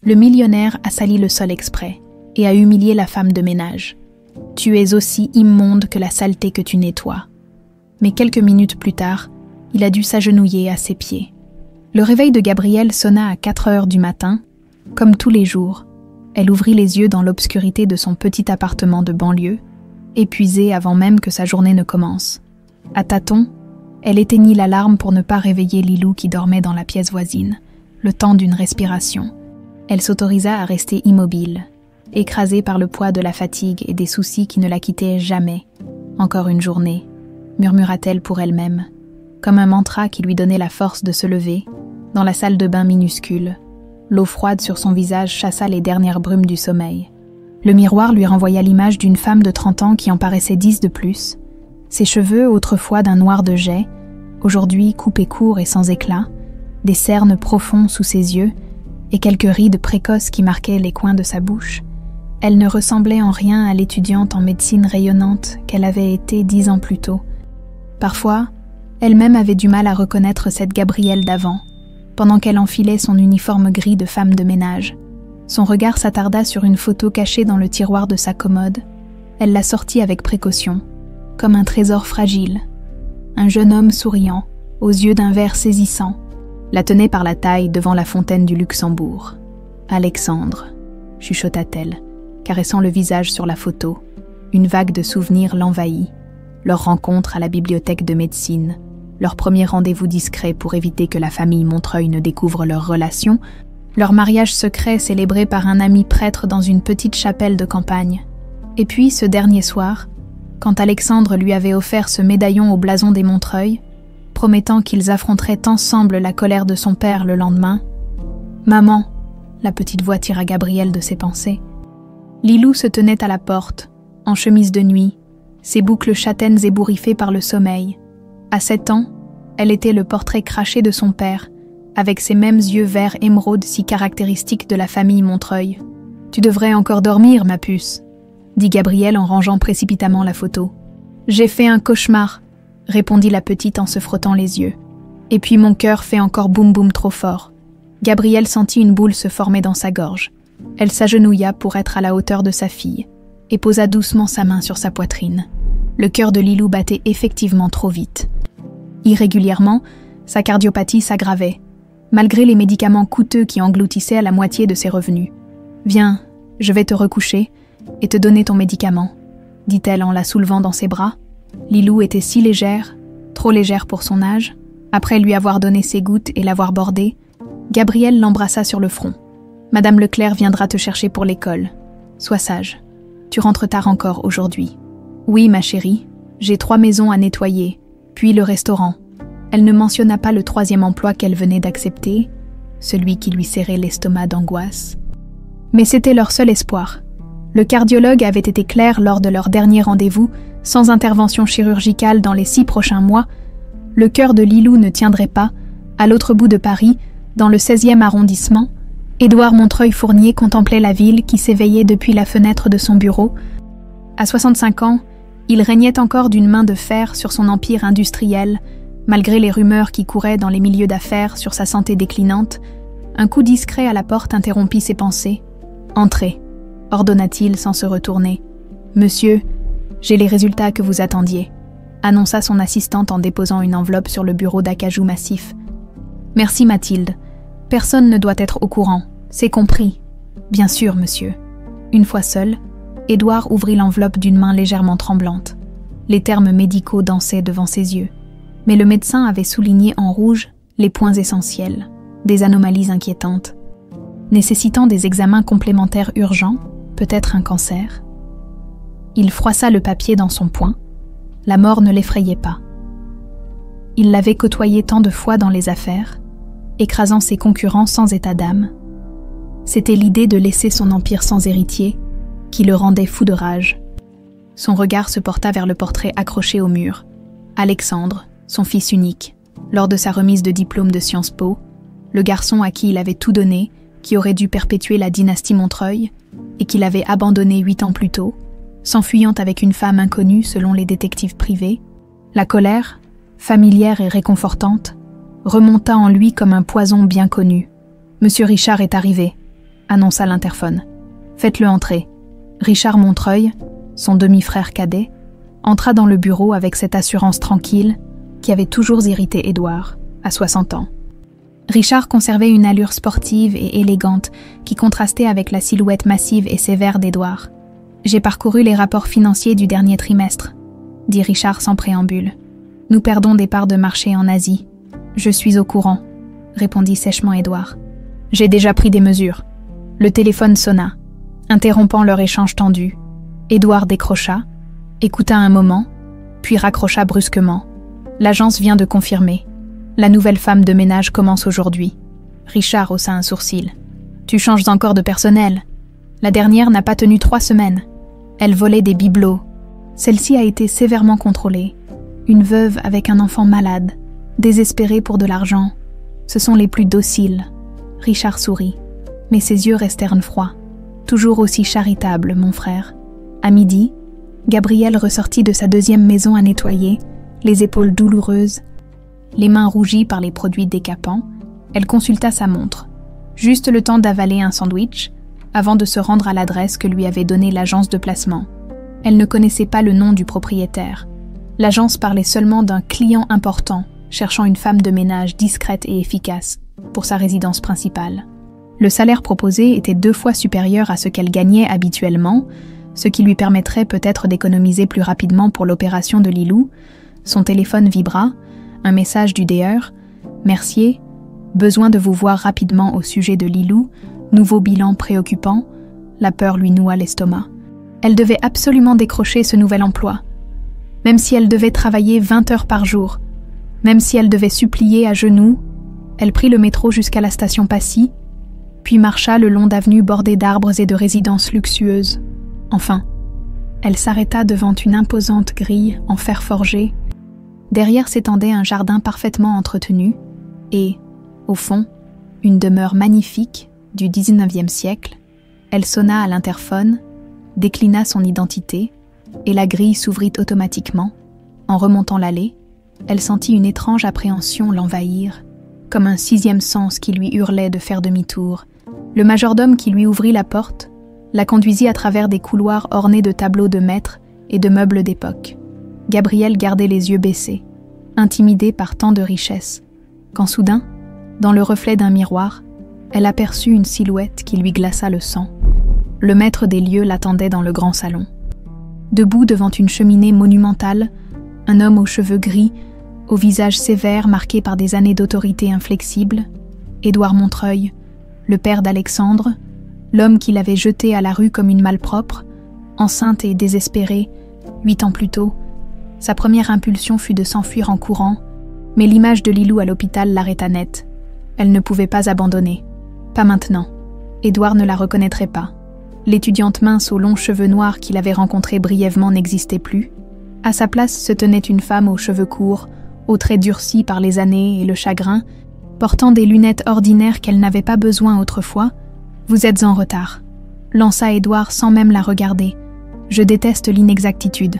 Le millionnaire a sali le sol exprès et a humilié la femme de ménage. Tu es aussi immonde que la saleté que tu nettoies. Mais quelques minutes plus tard, il a dû s'agenouiller à ses pieds. Le réveil de Gabrielle sonna à 4 heures du matin. Comme tous les jours, elle ouvrit les yeux dans l'obscurité de son petit appartement de banlieue, épuisée avant même que sa journée ne commence. À tâtons, elle éteignit l'alarme pour ne pas réveiller Lilou qui dormait dans la pièce voisine, le temps d'une respiration. Elle s'autorisa à rester immobile, écrasée par le poids de la fatigue et des soucis qui ne la quittaient jamais. « Encore une journée », murmura-t-elle pour elle-même, comme un mantra qui lui donnait la force de se lever, dans la salle de bain minuscule. L'eau froide sur son visage chassa les dernières brumes du sommeil. Le miroir lui renvoya l'image d'une femme de 30 ans qui en paraissait 10 de plus. Ses cheveux, autrefois d'un noir de jais, aujourd'hui coupés courts et sans éclat, des cernes profonds sous ses yeux et quelques rides précoces qui marquaient les coins de sa bouche. Elle ne ressemblait en rien à l'étudiante en médecine rayonnante qu'elle avait été 10 ans plus tôt. Parfois, elle-même avait du mal à reconnaître cette Gabrielle d'avant, pendant qu'elle enfilait son uniforme gris de femme de ménage. Son regard s'attarda sur une photo cachée dans le tiroir de sa commode. Elle la sortit avec précaution, comme un trésor fragile. Un jeune homme souriant, aux yeux d'un vert saisissant, la tenait par la taille devant la fontaine du Luxembourg. « Alexandre », chuchota-t-elle, caressant le visage sur la photo. Une vague de souvenirs l'envahit. Leur rencontre à la bibliothèque de médecine, leur premier rendez-vous discret pour éviter que la famille Montreuil ne découvre leur relation, leur mariage secret célébré par un ami prêtre dans une petite chapelle de campagne. Et puis, ce dernier soir, quand Alexandre lui avait offert ce médaillon au blason des Montreuil, promettant qu'ils affronteraient ensemble la colère de son père le lendemain. « Maman !» la petite voix tira Gabrielle de ses pensées. Lilou se tenait à la porte, en chemise de nuit, ses boucles châtaines ébouriffées par le sommeil. À 7 ans, elle était le portrait craché de son père, avec ses mêmes yeux verts émeraude si caractéristiques de la famille Montreuil. « Tu devrais encore dormir, ma puce », dit Gabrielle en rangeant précipitamment la photo. « J'ai fait un cauchemar », répondit la petite en se frottant les yeux. « Et puis mon cœur fait encore boum boum trop fort. » Gabrielle sentit une boule se former dans sa gorge. Elle s'agenouilla pour être à la hauteur de sa fille et posa doucement sa main sur sa poitrine. Le cœur de Lilou battait effectivement trop vite. Irrégulièrement, sa cardiopathie s'aggravait, malgré les médicaments coûteux qui engloutissaient à la moitié de ses revenus. « Viens, je vais te recoucher et te donner ton médicament, » dit-elle en la soulevant dans ses bras. Lilou était si légère, trop légère pour son âge. Après lui avoir donné ses gouttes et l'avoir bordée, Gabrielle l'embrassa sur le front. « Madame Leclerc viendra te chercher pour l'école. Sois sage. Tu rentres tard encore aujourd'hui. »« Oui, ma chérie, j'ai 3 maisons à nettoyer, puis le restaurant. » Elle ne mentionna pas le 3e emploi qu'elle venait d'accepter, celui qui lui serrait l'estomac d'angoisse. Mais c'était leur seul espoir. Le cardiologue avait été clair lors de leur dernier rendez-vous, sans intervention chirurgicale dans les 6 prochains mois. Le cœur de Lilou ne tiendrait pas. À l'autre bout de Paris, dans le 16e arrondissement, Édouard Montreuil-Fournier contemplait la ville qui s'éveillait depuis la fenêtre de son bureau. À 65 ans, il régnait encore d'une main de fer sur son empire industriel, malgré les rumeurs qui couraient dans les milieux d'affaires sur sa santé déclinante. Un coup discret à la porte interrompit ses pensées. « Entrez », ordonna-t-il sans se retourner. « Monsieur, j'ai les résultats que vous attendiez », annonça son assistante en déposant une enveloppe sur le bureau d'acajou massif. « Merci Mathilde. Personne ne doit être au courant. C'est compris. »« Bien sûr, monsieur. » Une fois seul, Édouard ouvrit l'enveloppe d'une main légèrement tremblante. Les termes médicaux dansaient devant ses yeux. Mais le médecin avait souligné en rouge les points essentiels, des anomalies inquiétantes, nécessitant des examens complémentaires urgents, peut-être un cancer. Il froissa le papier dans son poing. La mort ne l'effrayait pas. Il l'avait côtoyé tant de fois dans les affaires, écrasant ses concurrents sans état d'âme. C'était l'idée de laisser son empire sans héritier qui le rendait fou de rage. Son regard se porta vers le portrait accroché au mur. Alexandre, son fils unique, lors de sa remise de diplôme de Sciences Po, le garçon à qui il avait tout donné, qui aurait dû perpétuer la dynastie Montreuil, et qu'il avait abandonné 8 ans plus tôt, s'enfuyant avec une femme inconnue selon les détectives privés. La colère, familière et réconfortante, remonta en lui comme un poison bien connu. « Monsieur Richard est arrivé », annonça l'interphone. Faites-le entrer. Richard Montreuil, son demi-frère cadet, entra dans le bureau avec cette assurance tranquille qui avait toujours irrité Édouard, à 60 ans. Richard conservait une allure sportive et élégante qui contrastait avec la silhouette massive et sévère d'Édouard. « J'ai parcouru les rapports financiers du dernier trimestre », dit Richard sans préambule. « Nous perdons des parts de marché en Asie. Je suis au courant », répondit sèchement Édouard. « J'ai déjà pris des mesures. » Le téléphone sonna, interrompant leur échange tendu. Édouard décrocha, écouta un moment, puis raccrocha brusquement. L'agence vient de confirmer. La nouvelle femme de ménage commence aujourd'hui. Richard haussa un sourcil. Tu changes encore de personnel. La dernière n'a pas tenu 3 semaines. Elle volait des bibelots. Celle-ci a été sévèrement contrôlée. Une veuve avec un enfant malade, désespérée pour de l'argent. Ce sont les plus dociles. Richard sourit, mais ses yeux restèrent froids. Toujours aussi charitable, mon frère. À midi, Gabrielle ressortit de sa 2e maison à nettoyer, les épaules douloureuses, les mains rougies par les produits décapants. Elle consulta sa montre, juste le temps d'avaler un sandwich, avant de se rendre à l'adresse que lui avait donnée l'agence de placement. Elle ne connaissait pas le nom du propriétaire. L'agence parlait seulement d'un client important, cherchant une femme de ménage discrète et efficace pour sa résidence principale. Le salaire proposé était 2 fois supérieur à ce qu'elle gagnait habituellement, ce qui lui permettrait peut-être d'économiser plus rapidement pour l'opération de Lilou. Son téléphone vibra, un message du DR. « Mercier, besoin de vous voir rapidement au sujet de Lilou, nouveau bilan préoccupant. » La peur lui noua l'estomac. Elle devait absolument décrocher ce nouvel emploi. Même si elle devait travailler 20 heures par jour, même si elle devait supplier à genoux, elle prit le métro jusqu'à la station Passy, puis marcha le long d'avenues bordées d'arbres et de résidences luxueuses. Enfin, elle s'arrêta devant une imposante grille en fer forgé. Derrière s'étendait un jardin parfaitement entretenu et, au fond, une demeure magnifique du 19e siècle. Elle sonna à l'interphone, déclina son identité, et la grille s'ouvrit automatiquement. En remontant l'allée, elle sentit une étrange appréhension l'envahir, comme un 6e sens qui lui hurlait de faire demi-tour. Le majordome qui lui ouvrit la porte la conduisit à travers des couloirs ornés de tableaux de maîtres et de meubles d'époque. Gabrielle gardait les yeux baissés, intimidée par tant de richesse, quand soudain, dans le reflet d'un miroir, elle aperçut une silhouette qui lui glaça le sang. Le maître des lieux l'attendait dans le grand salon. Debout devant une cheminée monumentale, un homme aux cheveux gris, au visage sévère marqué par des années d'autorité inflexible, Édouard Montreuil, le père d'Alexandre, l'homme qui l'avait jeté à la rue comme une malpropre, enceinte et désespérée, 8 ans plus tôt. Sa première impulsion fut de s'enfuir en courant, mais l'image de Lilou à l'hôpital l'arrêta net. Elle ne pouvait pas abandonner. Pas maintenant. Édouard ne la reconnaîtrait pas. L'étudiante mince aux longs cheveux noirs qu'il avait rencontrée brièvement n'existait plus. À sa place se tenait une femme aux cheveux courts, aux traits durcis par les années et le chagrin, portant des lunettes ordinaires qu'elle n'avait pas besoin autrefois. « Vous êtes en retard », lança Édouard sans même la regarder. « Je déteste l'inexactitude. »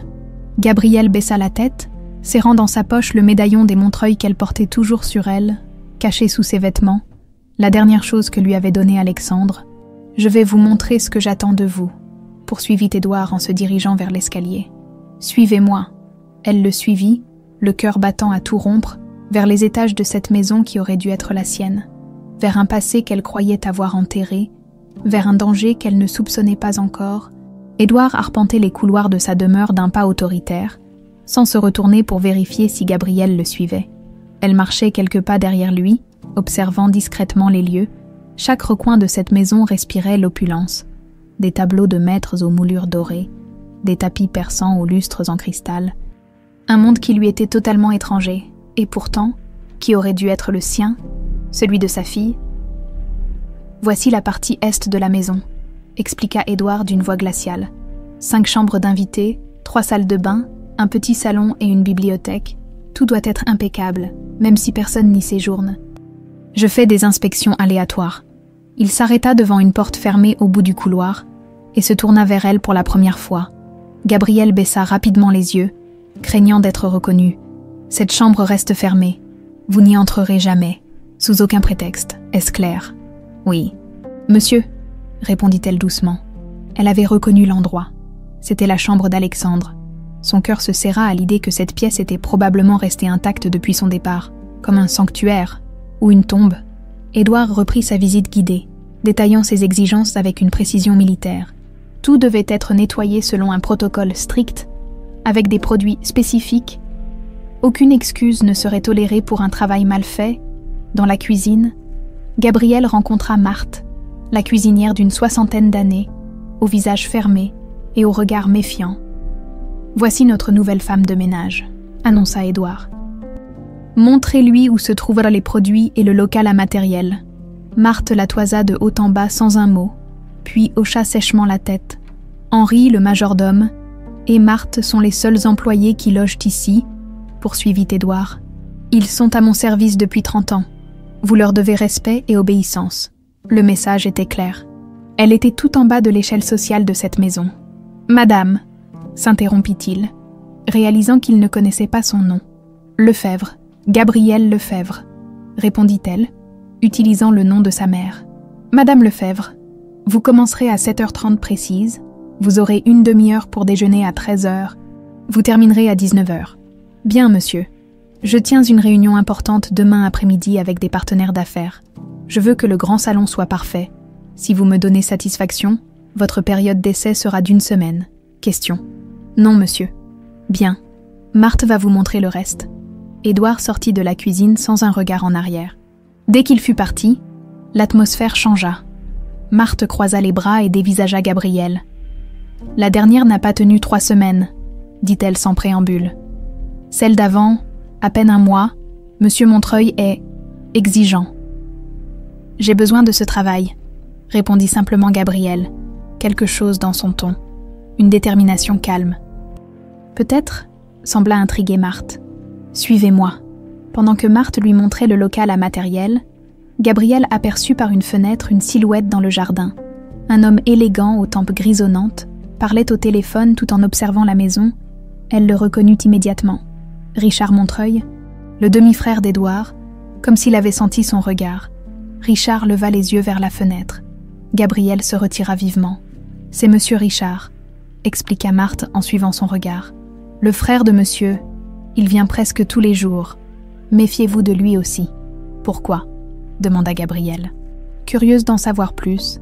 Gabrielle baissa la tête, serrant dans sa poche le médaillon des Montreuil qu'elle portait toujours sur elle, caché sous ses vêtements, la dernière chose que lui avait donnée Alexandre. « Je vais vous montrer ce que j'attends de vous », poursuivit Édouard en se dirigeant vers l'escalier. « Suivez-moi. » Elle le suivit, le cœur battant à tout rompre, vers les étages de cette maison qui aurait dû être la sienne, vers un passé qu'elle croyait avoir enterré, vers un danger qu'elle ne soupçonnait pas encore. Édouard arpentait les couloirs de sa demeure d'un pas autoritaire, sans se retourner pour vérifier si Gabrielle le suivait. Elle marchait quelques pas derrière lui, observant discrètement les lieux. Chaque recoin de cette maison respirait l'opulence. Des tableaux de maîtres aux moulures dorées, des tapis persans aux lustres en cristal. Un monde qui lui était totalement étranger, et pourtant, qui aurait dû être le sien, celui de sa fille. « Voici la partie est de la maison », expliqua Édouard d'une voix glaciale. 5 chambres d'invités, 3 salles de bain, un petit salon et une bibliothèque. Tout doit être impeccable, même si personne n'y séjourne. Je fais des inspections aléatoires. Il s'arrêta devant une porte fermée au bout du couloir et se tourna vers elle pour la première fois. Gabrielle baissa rapidement les yeux, craignant d'être reconnue. Cette chambre reste fermée. Vous n'y entrerez jamais. Sous aucun prétexte. Est-ce clair ? Oui. Monsieur, répondit-elle doucement. Elle avait reconnu l'endroit. C'était la chambre d'Alexandre. Son cœur se serra à l'idée que cette pièce était probablement restée intacte depuis son départ, comme un sanctuaire ou une tombe. Édouard reprit sa visite guidée, détaillant ses exigences avec une précision militaire. Tout devait être nettoyé selon un protocole strict, avec des produits spécifiques. Aucune excuse ne serait tolérée pour un travail mal fait. Dans la cuisine, Gabriel rencontra Marthe, la cuisinière d'une 60aine d'années, au visage fermé et au regard méfiant. « Voici notre nouvelle femme de ménage », annonça Édouard. « Montrez-lui où se trouvent les produits et le local à matériel. » Marthe la toisa de haut en bas sans un mot, puis hocha sèchement la tête. Henri, le majordome, et Marthe sont les seuls employés qui logent ici, poursuivit Édouard. Ils sont à mon service depuis 30 ans. Vous leur devez respect et obéissance. Le message était clair. Elle était tout en bas de l'échelle sociale de cette maison. « Madame », s'interrompit-il, réalisant qu'il ne connaissait pas son nom. « Lefebvre, Gabrielle Lefebvre », répondit-elle, utilisant le nom de sa mère. « Madame Lefebvre, vous commencerez à 7h30 précise, vous aurez une demi-heure pour déjeuner à 13h, vous terminerez à 19h. Bien, monsieur. Je tiens une réunion importante demain après-midi avec des partenaires d'affaires. Je veux que le grand salon soit parfait. Si vous me donnez satisfaction, votre période d'essai sera d'1 semaine. Question. Non, monsieur. Bien. Marthe va vous montrer le reste. » Édouard sortit de la cuisine sans un regard en arrière. Dès qu'il fut parti, l'atmosphère changea. Marthe croisa les bras et dévisagea Gabrielle. « La dernière n'a pas tenu 3 semaines, dit-elle sans préambule. Celle d'avant, à peine 1 mois, Monsieur Montreuil est exigeant. »« J'ai besoin de ce travail, » répondit simplement Gabrielle, quelque chose dans son ton, une détermination calme. « Peut-être » sembla intriguer Marthe. « Suivez-moi. » Pendant que Marthe lui montrait le local à matériel, Gabrielle aperçut par une fenêtre une silhouette dans le jardin. Un homme élégant aux tempes grisonnantes parlait au téléphone tout en observant la maison. Elle le reconnut immédiatement. Richard Montreuil, le demi-frère d'Édouard, comme s'il avait senti son regard. Richard leva les yeux vers la fenêtre. Gabrielle se retira vivement. « C'est monsieur Richard », expliqua Marthe en suivant son regard. « Le frère de monsieur, il vient presque tous les jours. Méfiez-vous de lui aussi. »« Pourquoi ?» demanda Gabrielle. Curieuse d'en savoir plus,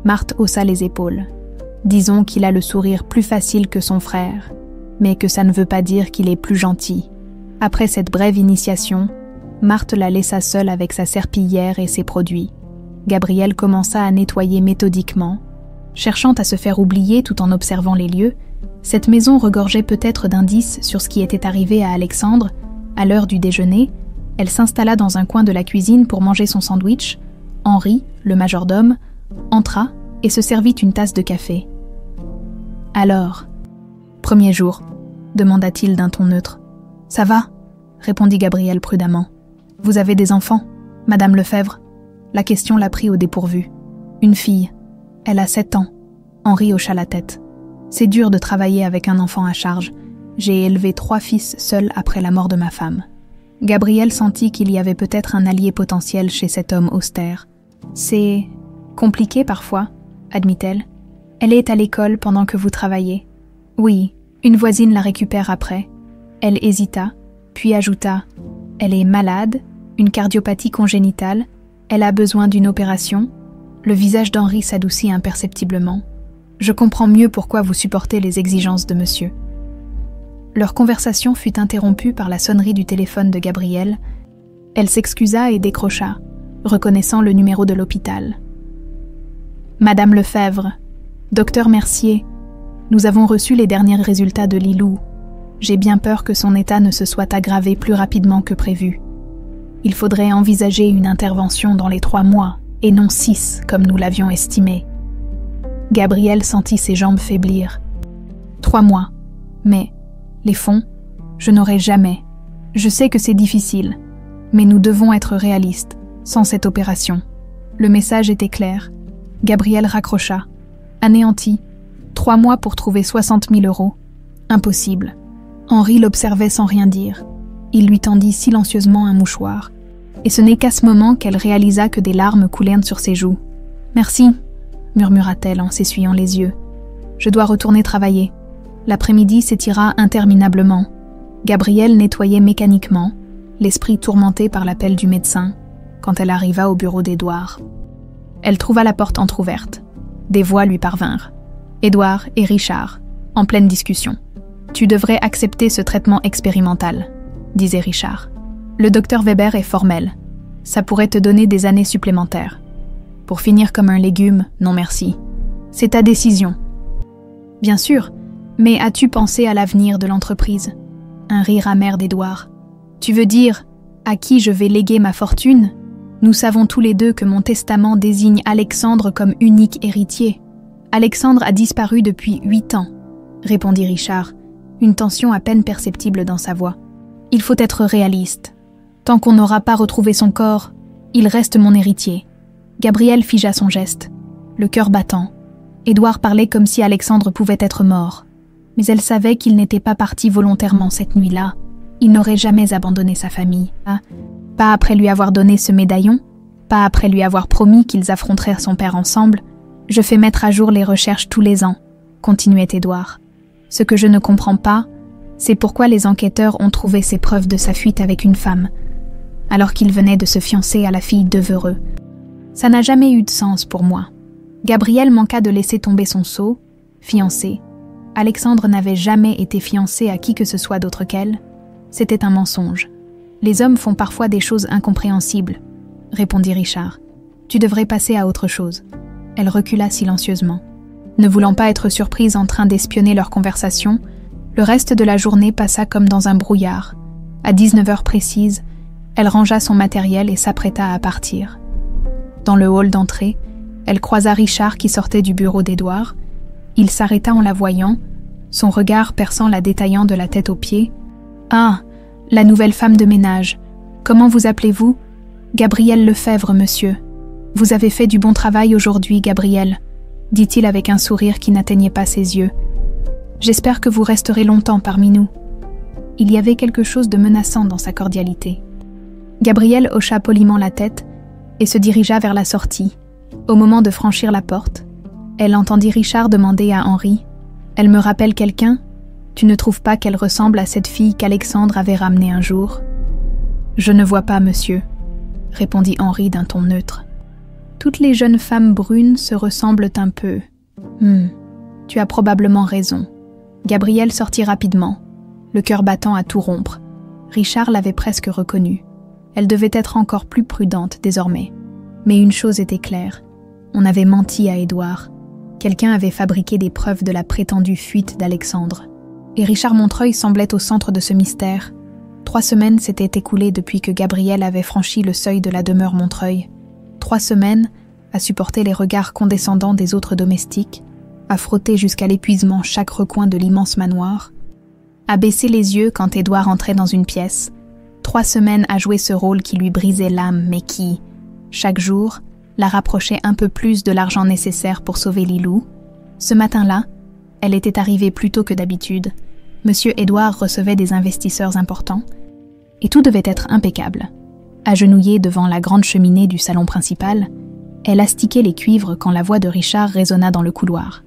Marthe haussa les épaules. « Disons qu'il a le sourire plus facile que son frère, mais que ça ne veut pas dire qu'il est plus gentil. » Après cette brève initiation, Marthe la laissa seule avec sa serpillière et ses produits. Gabrielle commença à nettoyer méthodiquement. Cherchant à se faire oublier tout en observant les lieux, cette maison regorgeait peut-être d'indices sur ce qui était arrivé à Alexandre. À l'heure du déjeuner, elle s'installa dans un coin de la cuisine pour manger son sandwich. Henri, le majordome, entra et se servit une tasse de café. « Alors, premier jour ?» demanda-t-il d'un ton neutre. « Ça va ?» répondit Gabrielle prudemment. « Vous avez des enfants, Madame Lefebvre ?» La question la prit au dépourvu. « Une fille. Elle a 7 ans. » Henri hocha la tête. « C'est dur de travailler avec un enfant à charge. J'ai élevé 3 fils seuls après la mort de ma femme. » Gabrielle sentit qu'il y avait peut-être un allié potentiel chez cet homme austère. « C'est compliqué parfois, » admit-elle. « Elle est à l'école pendant que vous travaillez. »« Oui, une voisine la récupère après. » Elle hésita, puis ajouta « Elle est malade, une cardiopathie congénitale, elle a besoin d'une opération. » Le visage d'Henri s'adoucit imperceptiblement. « Je comprends mieux pourquoi vous supportez les exigences de monsieur. » Leur conversation fut interrompue par la sonnerie du téléphone de Gabrielle. Elle s'excusa et décrocha, reconnaissant le numéro de l'hôpital. « Madame Lefebvre, docteur Mercier, nous avons reçu les derniers résultats de Lilou. J'ai bien peur que son état ne se soit aggravé plus rapidement que prévu. Il faudrait envisager une intervention dans les 3 mois, et non 6, comme nous l'avions estimé. » Gabrielle sentit ses jambes faiblir. « 3 mois, mais les fonds, je n'aurai jamais. Je sais que c'est difficile, mais nous devons être réalistes, sans cette opération. » Le message était clair. Gabrielle raccrocha. Anéantie. 3 mois pour trouver 60 000 €. Impossible. Henri l'observait sans rien dire. Il lui tendit silencieusement un mouchoir. Et ce n'est qu'à ce moment qu'elle réalisa que des larmes coulèrent sur ses joues. « Merci, murmura-t-elle en s'essuyant les yeux. « Je dois retourner travailler. » L'après-midi s'étira interminablement. Gabrielle nettoyait mécaniquement, l'esprit tourmenté par l'appel du médecin, quand elle arriva au bureau d'Édouard. Elle trouva la porte entr'ouverte. Des voix lui parvinrent. Édouard et Richard, en pleine discussion. « Tu devrais accepter ce traitement expérimental, » disait Richard. « Le docteur Weber est formel. Ça pourrait te donner des années supplémentaires. Pour finir comme un légume, non merci. C'est ta décision. » « Bien sûr, mais as-tu pensé à l'avenir de l'entreprise ?» Un rire amer d'Édouard. « Tu veux dire, à qui je vais léguer ma fortune ? Nous savons tous les deux que mon testament désigne Alexandre comme unique héritier. Alexandre a disparu depuis 8 ans, répondit Richard, une tension à peine perceptible dans sa voix. Il faut être réaliste. Tant qu'on n'aura pas retrouvé son corps, il reste mon héritier. Gabrielle figea son geste, le cœur battant. Édouard parlait comme si Alexandre pouvait être mort. Mais elle savait qu'il n'était pas parti volontairement cette nuit-là. Il n'aurait jamais abandonné sa famille. Pas après lui avoir donné ce médaillon, pas après lui avoir promis qu'ils affronteraient son père ensemble. Je fais mettre à jour les recherches tous les ans, continuait Édouard. Ce que je ne comprends pas, c'est pourquoi les enquêteurs ont trouvé ces preuves de sa fuite avec une femme, alors qu'il venait de se fiancer à la fille de Veureux. Ça n'a jamais eu de sens pour moi. Gabrielle manqua de laisser tomber son sceau, fiancé. Alexandre n'avait jamais été fiancé à qui que ce soit d'autre qu'elle. C'était un mensonge. Les hommes font parfois des choses incompréhensibles, répondit Richard. Tu devrais passer à autre chose. Elle recula silencieusement. Ne voulant pas être surprise en train d'espionner leur conversation, le reste de la journée passa comme dans un brouillard. À 19h précises, elle rangea son matériel et s'apprêta à partir. Dans le hall d'entrée, elle croisa Richard qui sortait du bureau d'Édouard. Il s'arrêta en la voyant, son regard perçant la détaillant de la tête aux pieds. « Ah, la nouvelle femme de ménage. Comment vous appelez-vous ? » ?»« Gabrielle Lefebvre, monsieur. »« Vous avez fait du bon travail aujourd'hui, Gabrielle, » dit-il avec un sourire qui n'atteignait pas ses yeux. « J'espère que vous resterez longtemps parmi nous. » Il y avait quelque chose de menaçant dans sa cordialité. Gabrielle hocha poliment la tête et se dirigea vers la sortie. Au moment de franchir la porte, elle entendit Richard demander à Henri « Elle me rappelle quelqu'un ? Tu ne trouves pas qu'elle ressemble à cette fille qu'Alexandre avait ramenée un jour ?»« Je ne vois pas, monsieur, » répondit Henri d'un ton neutre. « Toutes les jeunes femmes brunes se ressemblent un peu. Tu as probablement raison. » Gabrielle sortit rapidement, le cœur battant à tout rompre. Richard l'avait presque reconnue. Elle devait être encore plus prudente désormais. Mais une chose était claire, on avait menti à Édouard. Quelqu'un avait fabriqué des preuves de la prétendue fuite d'Alexandre. Et Richard Montreuil semblait au centre de ce mystère. 3 semaines s'étaient écoulées depuis que Gabrielle avait franchi le seuil de la demeure Montreuil. 3 semaines à supporter les regards condescendants des autres domestiques, à frotter jusqu'à l'épuisement chaque recoin de l'immense manoir, à baisser les yeux quand Édouard entrait dans une pièce. 3 semaines à jouer ce rôle qui lui brisait l'âme, mais qui, chaque jour, la rapprochait un peu plus de l'argent nécessaire pour sauver Lilou. Ce matin-là, elle était arrivée plus tôt que d'habitude. Monsieur Édouard recevait des investisseurs importants, et tout devait être impeccable. Agenouillée devant la grande cheminée du salon principal, elle astiquait les cuivres quand la voix de Richard résonna dans le couloir.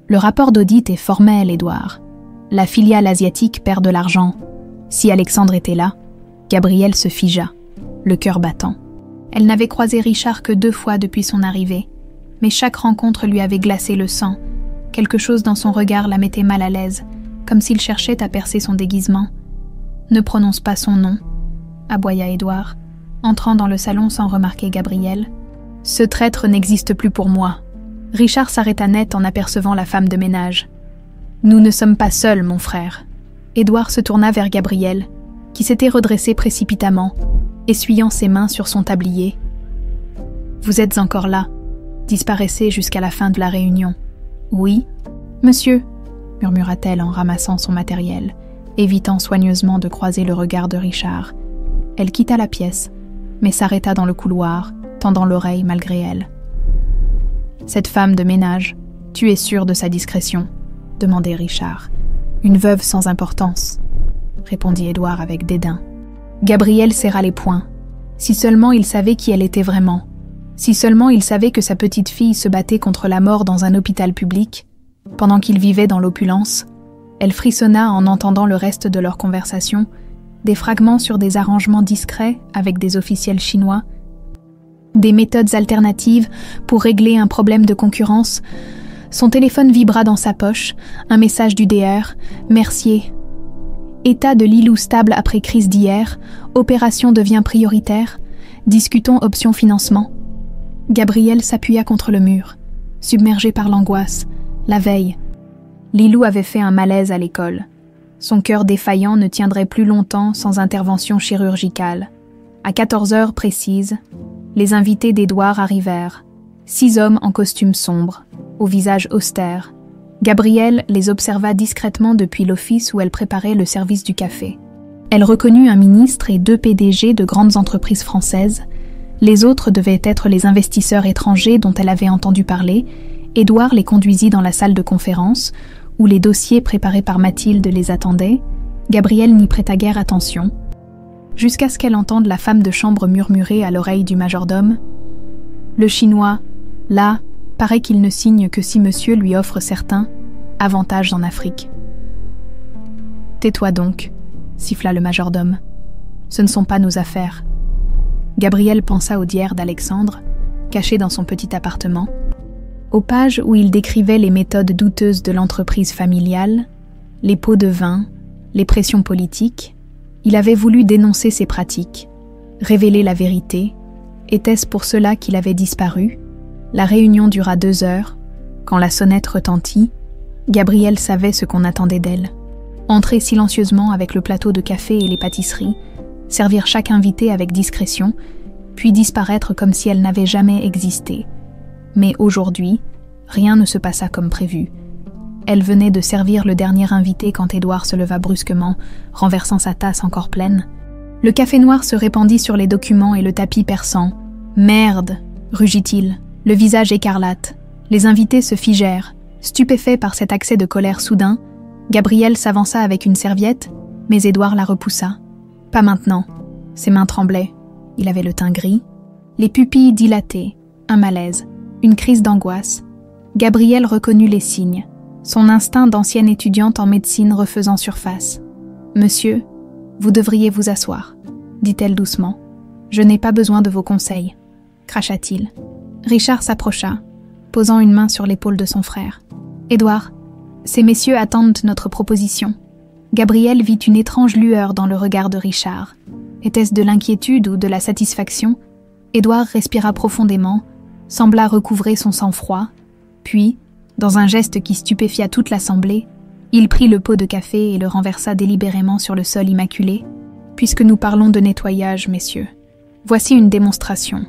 Le rapport d'audit est formel, Édouard. La filiale asiatique perd de l'argent. Si Alexandre était là, Gabrielle se figea, le cœur battant. Elle n'avait croisé Richard que 2 fois depuis son arrivée, mais chaque rencontre lui avait glacé le sang. Quelque chose dans son regard la mettait mal à l'aise, comme s'il cherchait à percer son déguisement. « Ne prononce pas son nom », aboya Édouard, entrant dans le salon sans remarquer Gabrielle. « Ce traître n'existe plus pour moi. » Richard s'arrêta net en apercevant la femme de ménage. « Nous ne sommes pas seuls, mon frère. » Édouard se tourna vers Gabrielle, qui s'était redressée précipitamment, essuyant ses mains sur son tablier. « Vous êtes encore là, disparaissez jusqu'à la fin de la réunion. »« Oui, monsieur, » murmura-t-elle en ramassant son matériel, évitant soigneusement de croiser le regard de Richard. Elle quitta la pièce, mais s'arrêta dans le couloir, tendant l'oreille malgré elle. « Cette femme de ménage, tu es sûr de sa discrétion ?» demandait Richard. « Une veuve sans importance », répondit Édouard avec dédain. Gabrielle serra les poings. Si seulement il savait qui elle était vraiment. Si seulement il savait que sa petite fille se battait contre la mort dans un hôpital public, pendant qu'il vivait dans l'opulence, elle frissonna en entendant le reste de leur conversation, des fragments sur des arrangements discrets avec des officiels chinois, des méthodes alternatives pour régler un problème de concurrence. Son téléphone vibra dans sa poche, un message du DR, Mercier. État de Lilou stable après crise d'hier, opération devient prioritaire, discutons option financement. Gabriel s'appuya contre le mur, submergé par l'angoisse. La veille, Lilou avait fait un malaise à l'école. Son cœur défaillant ne tiendrait plus longtemps sans intervention chirurgicale. À 14 heures précises, les invités d'Édouard arrivèrent. 6 hommes en costume sombre, au visage austère. Gabrielle les observa discrètement depuis l'office où elle préparait le service du café. Elle reconnut un ministre et 2 PDG de grandes entreprises françaises. Les autres devaient être les investisseurs étrangers dont elle avait entendu parler. Édouard les conduisit dans la salle de conférence, où les dossiers préparés par Mathilde les attendaient. Gabrielle n'y prêta guère attention, jusqu'à ce qu'elle entende la femme de chambre murmurer à l'oreille du majordome « Le Chinois, là, paraît qu'il ne signe que si monsieur lui offre certains avantages en Afrique. » « Tais-toi donc, » siffla le majordome. « Ce ne sont pas nos affaires. » Gabrielle pensa au diaire d'Alexandre, caché dans son petit appartement, aux pages où il décrivait les méthodes douteuses de l'entreprise familiale, les pots de vin, les pressions politiques. Il avait voulu dénoncer ces pratiques, révéler la vérité. Était-ce pour cela qu'il avait disparu? La réunion dura 2 heures. Quand la sonnette retentit, Gabrielle savait ce qu'on attendait d'elle. Entrer silencieusement avec le plateau de café et les pâtisseries, servir chaque invité avec discrétion, puis disparaître comme si elle n'avait jamais existé. Mais aujourd'hui, rien ne se passa comme prévu. Elle venait de servir le dernier invité quand Édouard se leva brusquement, renversant sa tasse encore pleine. Le café noir se répandit sur les documents et le tapis perçant. « Merde !» rugit-il, le visage écarlate. Les invités se figèrent, stupéfaits par cet accès de colère soudain. Gabrielle s'avança avec une serviette, mais Édouard la repoussa. « Pas maintenant. » Ses mains tremblaient. Il avait le teint gris, les pupilles dilatées, un malaise, une crise d'angoisse. Gabrielle reconnut les signes, son instinct d'ancienne étudiante en médecine refaisant surface. « Monsieur, vous devriez vous asseoir, » dit-elle doucement. « Je n'ai pas besoin de vos conseils, » cracha-t-il. Richard s'approcha, posant une main sur l'épaule de son frère. « Édouard, ces messieurs attendent notre proposition. » Gabrielle vit une étrange lueur dans le regard de Richard. Était-ce de l'inquiétude ou de la satisfaction? Édouard respira profondément, sembla recouvrer son sang-froid, puis, dans un geste qui stupéfia toute l'assemblée, il prit le pot de café et le renversa délibérément sur le sol immaculé. « Puisque nous parlons de nettoyage, messieurs, voici une démonstration, »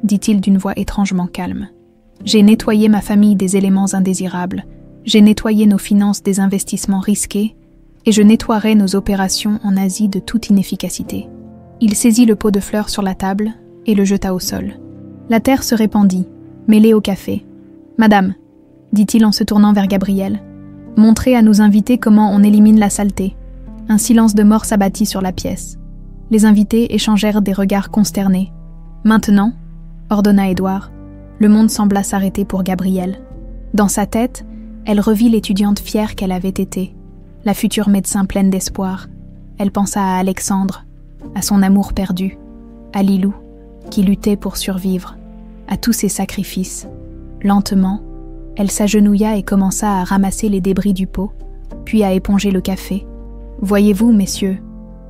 dit-il d'une voix étrangement calme. « J'ai nettoyé ma famille des éléments indésirables, j'ai nettoyé nos finances des investissements risqués, et je nettoierai nos opérations en Asie de toute inefficacité. » Il saisit le pot de fleurs sur la table et le jeta au sol. La terre se répandit, mêlée au café. « Madame, » dit-il en se tournant vers Gabrielle, « montrez à nos invités comment on élimine la saleté. » Un silence de mort s'abattit sur la pièce. Les invités échangèrent des regards consternés. « Maintenant, » ordonna Édouard, le monde sembla s'arrêter pour Gabrielle. Dans sa tête, elle revit l'étudiante fière qu'elle avait été, la future médecin pleine d'espoir. Elle pensa à Alexandre, à son amour perdu, à Lilou, qui luttait pour survivre, à tous ses sacrifices. Lentement, elle s'agenouilla et commença à ramasser les débris du pot, puis à éponger le café. « Voyez-vous, messieurs, »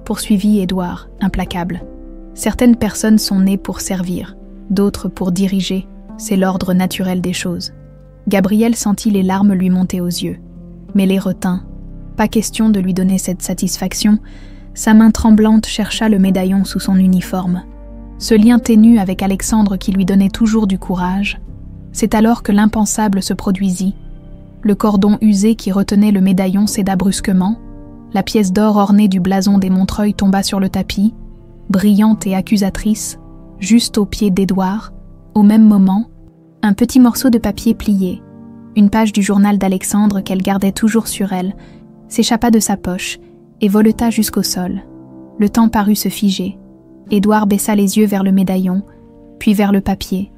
poursuivit Édouard, implacable. « Certaines personnes sont nées pour servir, d'autres pour diriger, c'est l'ordre naturel des choses. » Gabrielle sentit les larmes lui monter aux yeux, mais les retint. Pas question de lui donner cette satisfaction, sa main tremblante chercha le médaillon sous son uniforme. Ce lien ténu avec Alexandre qui lui donnait toujours du courage. C'est alors que l'impensable se produisit. Le cordon usé qui retenait le médaillon céda brusquement, la pièce d'or ornée du blason des Montreuil tomba sur le tapis, brillante et accusatrice, juste aux pieds d'Édouard. Au même moment, un petit morceau de papier plié, une page du journal d'Alexandre qu'elle gardait toujours sur elle, s'échappa de sa poche et voleta jusqu'au sol. Le temps parut se figer. Édouard baissa les yeux vers le médaillon, puis vers le papier,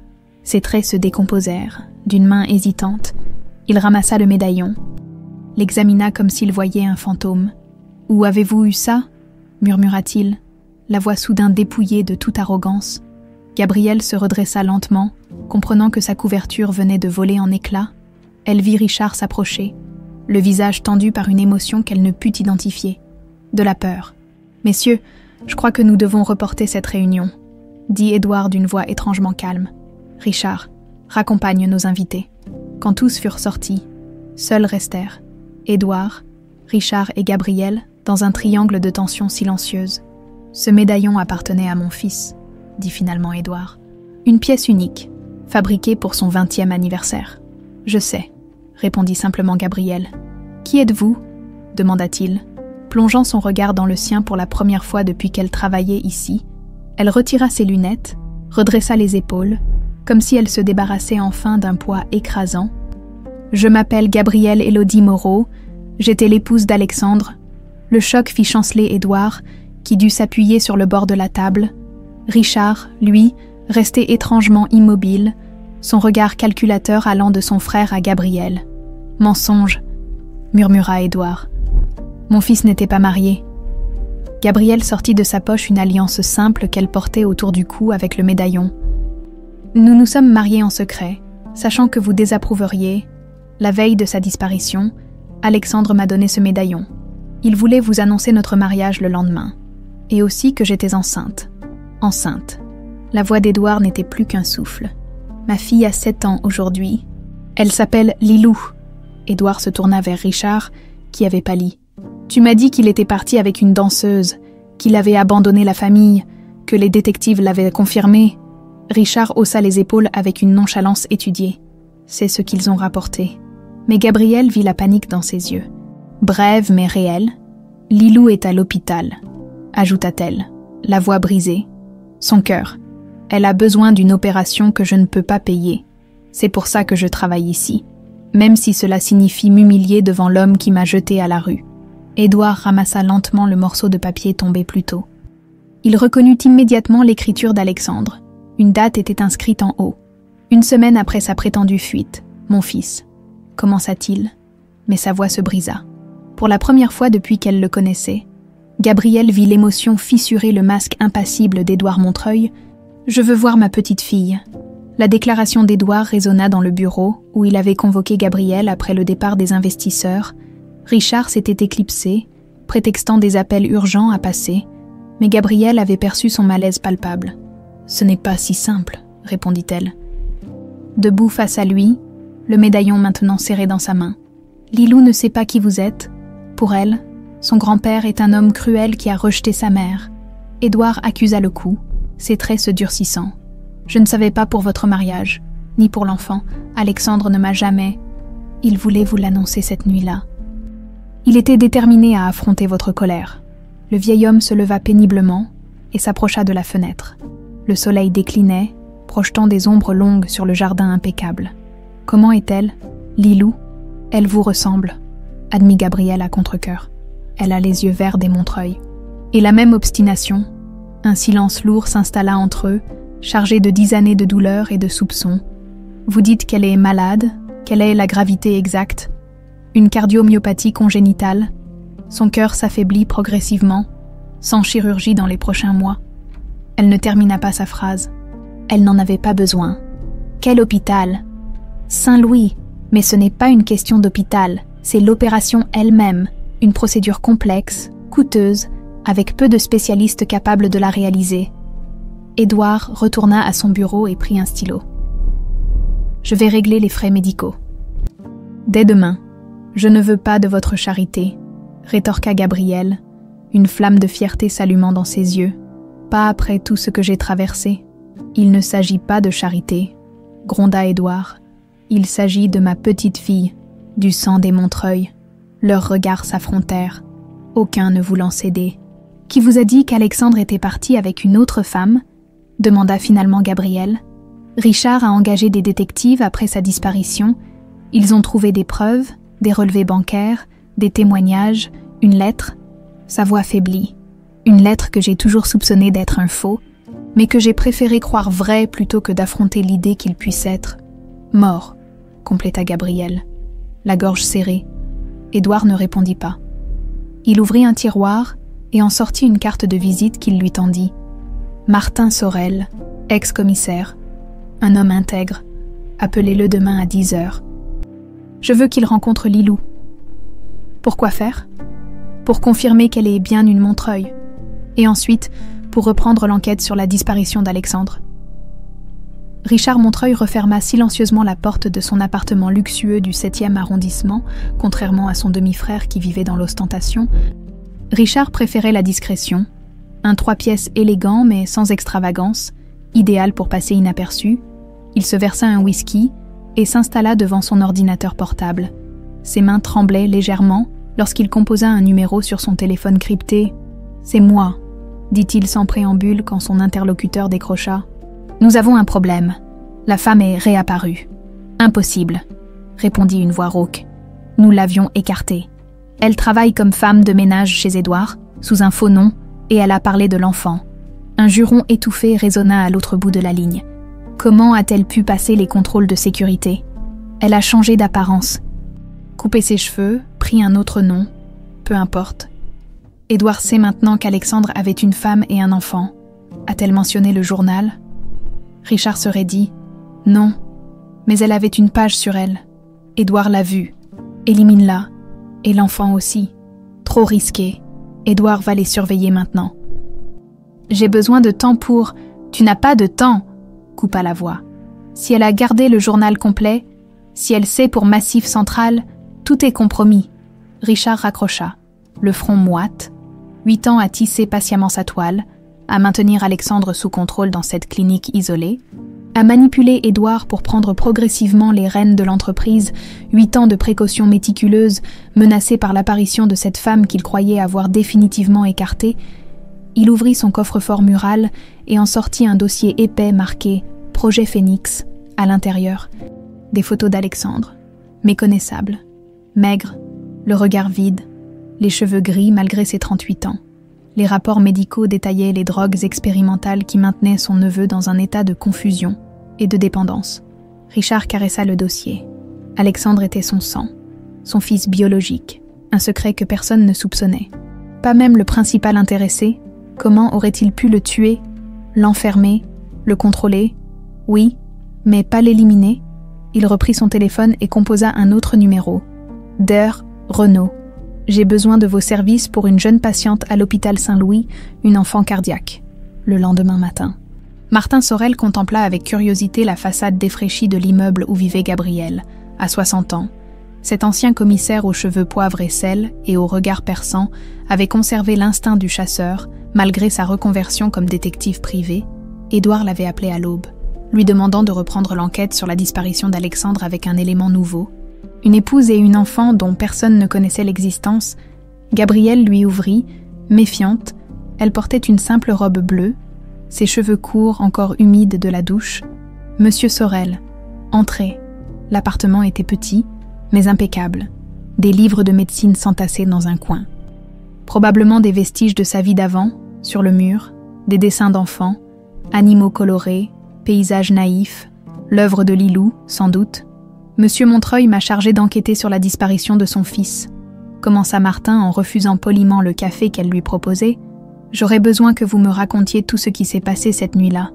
Ses traits se décomposèrent. D'une main hésitante, il ramassa le médaillon, l'examina comme s'il voyait un fantôme. « Où avez-vous eu ça ?» murmura-t-il, la voix soudain dépouillée de toute arrogance. Gabrielle se redressa lentement, comprenant que sa couverture venait de voler en éclats. Elle vit Richard s'approcher, le visage tendu par une émotion qu'elle ne put identifier. De la peur. « Messieurs, je crois que nous devons reporter cette réunion, » dit Édouard d'une voix étrangement calme. « Richard, raccompagne nos invités. » Quand tous furent sortis, seuls restèrent Édouard, Richard et Gabrielle dans un triangle de tension silencieuse. « Ce médaillon appartenait à mon fils, » dit finalement Édouard. « Une pièce unique, fabriquée pour son 20e anniversaire. »« Je sais, » répondit simplement Gabrielle. « Qui êtes-vous » demanda-t-il, plongeant son regard dans le sien pour la première fois depuis qu'elle travaillait ici. Elle retira ses lunettes, redressa les épaules, comme si elle se débarrassait enfin d'un poids écrasant. « Je m'appelle Gabrielle Élodie Moreau, j'étais l'épouse d'Alexandre. » Le choc fit chanceler Édouard, qui dut s'appuyer sur le bord de la table. Richard, lui, restait étrangement immobile, son regard calculateur allant de son frère à Gabrielle. « Mensonge !» murmura Édouard. « Mon fils n'était pas marié. » Gabrielle sortit de sa poche une alliance simple qu'elle portait autour du cou avec le médaillon. « Nous nous sommes mariés en secret, sachant que vous désapprouveriez. La veille de sa disparition, Alexandre m'a donné ce médaillon. Il voulait vous annoncer notre mariage le lendemain. Et aussi que j'étais enceinte. Enceinte. » La voix d'Édouard n'était plus qu'un souffle. « Ma fille a 7 ans aujourd'hui. Elle s'appelle Lilou. » Édouard se tourna vers Richard, qui avait pâli. « Tu m'as dit qu'il était parti avec une danseuse, qu'il avait abandonné la famille, que les détectives l'avaient confirmé. » Richard haussa les épaules avec une nonchalance étudiée. C'est ce qu'ils ont rapporté. Mais Gabrielle vit la panique dans ses yeux. Brève mais réelle. « Lilou est à l'hôpital, » ajouta-t-elle, la voix brisée. « Son cœur. Elle a besoin d'une opération que je ne peux pas payer. C'est pour ça que je travaille ici, même si cela signifie m'humilier devant l'homme qui m'a jeté à la rue. » Édouard ramassa lentement le morceau de papier tombé plus tôt. Il reconnut immédiatement l'écriture d'Alexandre. Une date était inscrite en haut. 1 semaine après sa prétendue fuite. « Mon fils. » commença-t-il, mais sa voix se brisa. Pour la première fois depuis qu'elle le connaissait, Gabrielle vit l'émotion fissurer le masque impassible d'Édouard Montreuil. « Je veux voir ma petite fille. » La déclaration d'Édouard résonna dans le bureau où il avait convoqué Gabrielle après le départ des investisseurs. Richard s'était éclipsé, prétextant des appels urgents à passer, mais Gabrielle avait perçu son malaise palpable. « Ce n'est pas si simple, » répondit-elle. Debout face à lui, le médaillon maintenant serré dans sa main. « Lilou ne sait pas qui vous êtes. Pour elle, son grand-père est un homme cruel qui a rejeté sa mère. » Édouard accusa le coup, ses traits se durcissant. « Je ne savais pas pour votre mariage, ni pour l'enfant. Alexandre ne m'a jamais... » Il voulait vous l'annoncer cette nuit-là. Il était déterminé à affronter votre colère. Le vieil homme se leva péniblement et s'approcha de la fenêtre. Le soleil déclinait, projetant des ombres longues sur le jardin impeccable. « Comment est-elle, Lilou ? Elle vous ressemble, » admit Gabrielle à contre-cœur. Elle a les yeux verts des Montreuil. Et la même obstination. Un silence lourd s'installa entre eux, chargé de 10 années de douleur et de soupçons. Vous dites qu'elle est malade, quelle est la gravité exacte ? Une cardiomyopathie congénitale. Son cœur s'affaiblit progressivement, sans chirurgie dans les prochains mois. Elle ne termina pas sa phrase. Elle n'en avait pas besoin. Quel hôpital ? Saint-Louis. Mais ce n'est pas une question d'hôpital, c'est l'opération elle-même, une procédure complexe, coûteuse, avec peu de spécialistes capables de la réaliser. Édouard retourna à son bureau et prit un stylo. Je vais régler les frais médicaux. Dès demain. Je ne veux pas de votre charité, rétorqua Gabrielle, une flamme de fierté s'allumant dans ses yeux. Pas après tout ce que j'ai traversé. Il ne s'agit pas de charité, gronda Édouard. Il s'agit de ma petite fille, du sang des Montreuil. Leurs regards s'affrontèrent, aucun ne voulant céder. Qui vous a dit qu'Alexandre était parti avec une autre femme ? Demanda finalement Gabrielle. Richard a engagé des détectives après sa disparition. Ils ont trouvé des preuves, des relevés bancaires, des témoignages, une lettre. Sa voix faiblit. Une lettre que j'ai toujours soupçonnée d'être un faux. mais que j'ai préféré croire vrai plutôt que d'affronter l'idée qu'il puisse être mort, compléta Gabriel, la gorge serrée. Édouard ne répondit pas. Il ouvrit un tiroir et en sortit une carte de visite qu'il lui tendit. Martin Sorel, ex-commissaire, un homme intègre. Appelez-le demain à 10h. Je veux qu'il rencontre Lilou. Pourquoi faire ? Pour confirmer qu'elle est bien une Montreuil. Et ensuite, pour reprendre l'enquête sur la disparition d'Alexandre. Richard Montreuil referma silencieusement la porte de son appartement luxueux du 7e arrondissement, contrairement à son demi-frère qui vivait dans l'ostentation. Richard préférait la discrétion, un 3 pièces élégant mais sans extravagance, idéal pour passer inaperçu. Il se versa un whisky et s'installa devant son ordinateur portable. Ses mains tremblaient légèrement lorsqu'il composa un numéro sur son téléphone crypté. « C'est moi », dit-il sans préambule quand son interlocuteur décrocha. « Nous avons un problème. La femme est réapparue. »« Impossible », répondit une voix rauque. « Nous l'avions écartée. Elle travaille comme femme de ménage chez Édouard, sous un faux nom, et elle a parlé de l'enfant. » Un juron étouffé résonna à l'autre bout de la ligne. Comment a-t-elle pu passer les contrôles de sécurité ? Elle a changé d'apparence. Coupé ses cheveux, pris un autre nom, peu importe. Édouard sait maintenant qu'Alexandre avait une femme et un enfant. A-t-elle mentionné le journal ? Richard serait dit « Non, mais elle avait une page sur elle. Édouard l'a vue. Élimine-la. Et l'enfant aussi. Trop risqué. Édouard va les surveiller maintenant. » « J'ai besoin de temps pour... »« Tu n'as pas de temps !» coupa la voix. « Si elle a gardé le journal complet, si elle sait pour Massif Central, tout est compromis. » Richard raccrocha, le front moite, 8 ans à tisser patiemment sa toile, à maintenir Alexandre sous contrôle dans cette clinique isolée, à manipuler Édouard pour prendre progressivement les rênes de l'entreprise, 8 ans de précautions méticuleuses, menacé par l'apparition de cette femme qu'il croyait avoir définitivement écartée. Il ouvrit son coffre-fort mural et en sortit un dossier épais marqué « Projet Phénix » à l'intérieur. Des photos d'Alexandre, méconnaissables, maigre, le regard vide, les cheveux gris malgré ses 38 ans. Les rapports médicaux détaillaient les drogues expérimentales qui maintenaient son neveu dans un état de confusion et de dépendance. Richard caressa le dossier. Alexandre était son sang, son fils biologique, un secret que personne ne soupçonnait. Pas même le principal intéressé. Comment aurait-il pu le tuer, l'enfermer, le contrôler ? Oui, mais pas l'éliminer. Il reprit son téléphone et composa un autre numéro. Der Renaud. J'ai besoin de vos services pour une jeune patiente à l'hôpital Saint-Louis, une enfant cardiaque. Le lendemain matin. Martin Sorel contempla avec curiosité la façade défraîchie de l'immeuble où vivait Gabriel, à 60 ans. Cet ancien commissaire aux cheveux poivre et sel et au regard perçant avait conservé l'instinct du chasseur, malgré sa reconversion comme détective privé. Édouard l'avait appelé à l'aube, lui demandant de reprendre l'enquête sur la disparition d'Alexandre avec un élément nouveau. Une épouse et une enfant dont personne ne connaissait l'existence. Gabrielle lui ouvrit, méfiante. Elle portait une simple robe bleue, ses cheveux courts encore humides de la douche. « Monsieur Sorel, entrez. » L'appartement était petit, mais impeccable. Des livres de médecine s'entassaient dans un coin. Probablement des vestiges de sa vie d'avant, sur le mur, des dessins d'enfants, animaux colorés, paysages naïfs, l'œuvre de Lilou, sans doute. Monsieur Montreuil m'a chargé d'enquêter sur la disparition de son fils, commença Martin en refusant poliment le café qu'elle lui proposait. J'aurais besoin que vous me racontiez tout ce qui s'est passé cette nuit-là.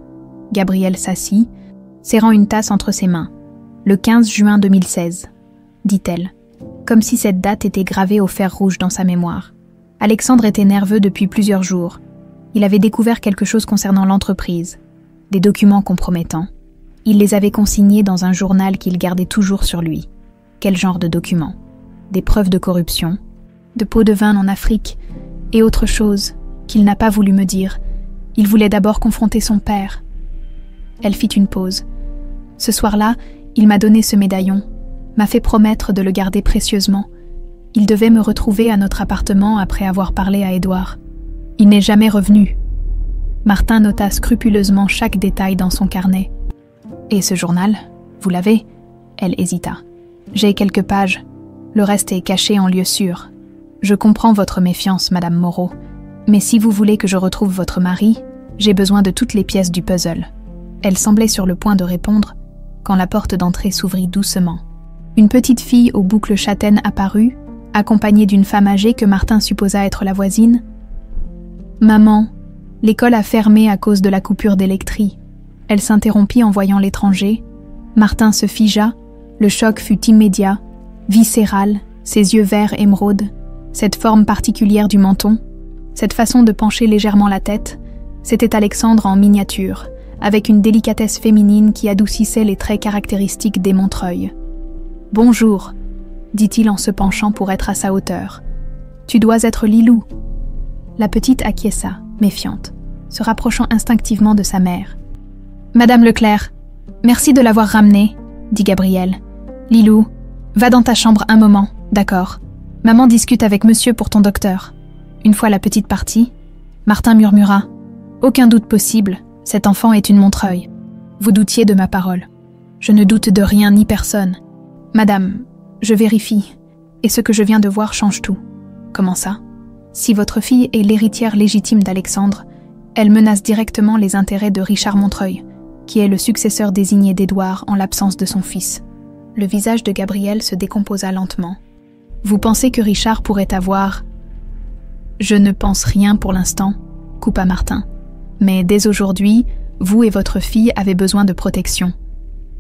Gabrielle s'assit, serrant une tasse entre ses mains. Le 15 juin 2016, dit-elle, comme si cette date était gravée au fer rouge dans sa mémoire. Alexandre était nerveux depuis plusieurs jours. Il avait découvert quelque chose concernant l'entreprise, des documents compromettants. Il les avait consignés dans un journal qu'il gardait toujours sur lui. Quel genre de documents ? Des preuves de corruption, de pots de vin en Afrique, et autre chose qu'il n'a pas voulu me dire. Il voulait d'abord confronter son père. Elle fit une pause. Ce soir-là, il m'a donné ce médaillon, m'a fait promettre de le garder précieusement. Il devait me retrouver à notre appartement après avoir parlé à Édouard. Il n'est jamais revenu. Martin nota scrupuleusement chaque détail dans son carnet. « Et ce journal, vous l'avez ?» Elle hésita. « J'ai quelques pages. Le reste est caché en lieu sûr. Je comprends votre méfiance, Madame Moreau. Mais si vous voulez que je retrouve votre mari, J'ai besoin de toutes les pièces du puzzle. Elle semblait sur le point de répondre quand la porte d'entrée s'ouvrit doucement. Une petite fille aux boucles châtaines apparut, accompagnée d'une femme âgée que Martin supposa être la voisine. « Maman, l'école a fermé à cause de la coupure d'électricité. » Elle s'interrompit en voyant l'étranger. Martin se figea, le choc fut immédiat, viscéral, ses yeux verts émeraude, cette forme particulière du menton, cette façon de pencher légèrement la tête, c'était Alexandre en miniature, avec une délicatesse féminine qui adoucissait les traits caractéristiques des Montreuil. « Bonjour », dit-il en se penchant pour être à sa hauteur. « Tu dois être Lilou. » La petite acquiesça, méfiante, se rapprochant instinctivement de sa mère. « Madame Leclerc, merci de l'avoir ramenée, » dit Gabriel. « Lilou, va dans ta chambre un moment, d'accord. Maman discute avec monsieur pour ton docteur. » Une fois la petite partie, Martin murmura. « Aucun doute possible, cet enfant est une Montreuil. Vous doutiez de ma parole. Je ne doute de rien ni personne. Madame, je vérifie, et ce que je viens de voir change tout. » « Comment ça ? Si votre fille est l'héritière légitime d'Alexandre, elle menace directement les intérêts de Richard Montreuil, qui est le successeur désigné d'Édouard en l'absence de son fils. » Le visage de Gabriel se décomposa lentement. « Vous pensez que Richard pourrait avoir... » « Je ne pense rien pour l'instant, » coupa Martin. « Mais dès aujourd'hui, vous et votre fille avez besoin de protection.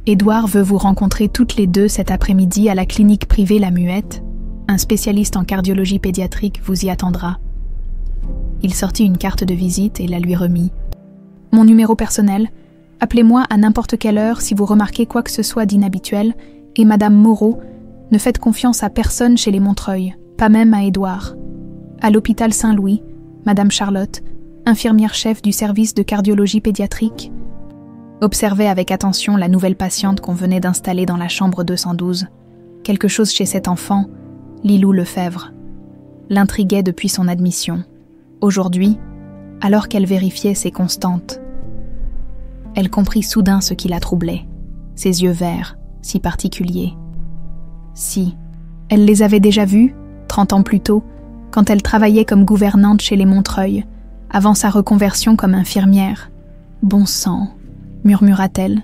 Édouard veut vous rencontrer toutes les deux cet après-midi à la clinique privée La Muette. Un spécialiste en cardiologie pédiatrique vous y attendra. » Il sortit une carte de visite et la lui remit. « Mon numéro personnel, appelez-moi à n'importe quelle heure si vous remarquez quoi que ce soit d'inhabituel, et Madame Moreau, ne faites confiance à personne chez les Montreuil, pas même à Édouard. À l'hôpital Saint-Louis, Madame Charlotte, infirmière chef du service de cardiologie pédiatrique, observait avec attention la nouvelle patiente qu'on venait d'installer dans la chambre 212. Quelque chose chez cet enfant, Lilou Lefebvre, l'intriguait depuis son admission. Aujourd'hui, alors qu'elle vérifiait ses constantes, elle comprit soudain ce qui la troublait, ses yeux verts, si particuliers. Si, elle les avait déjà vus, 30 ans plus tôt, quand elle travaillait comme gouvernante chez les Montreuil, avant sa reconversion comme infirmière. « Bon sang », murmura-t-elle,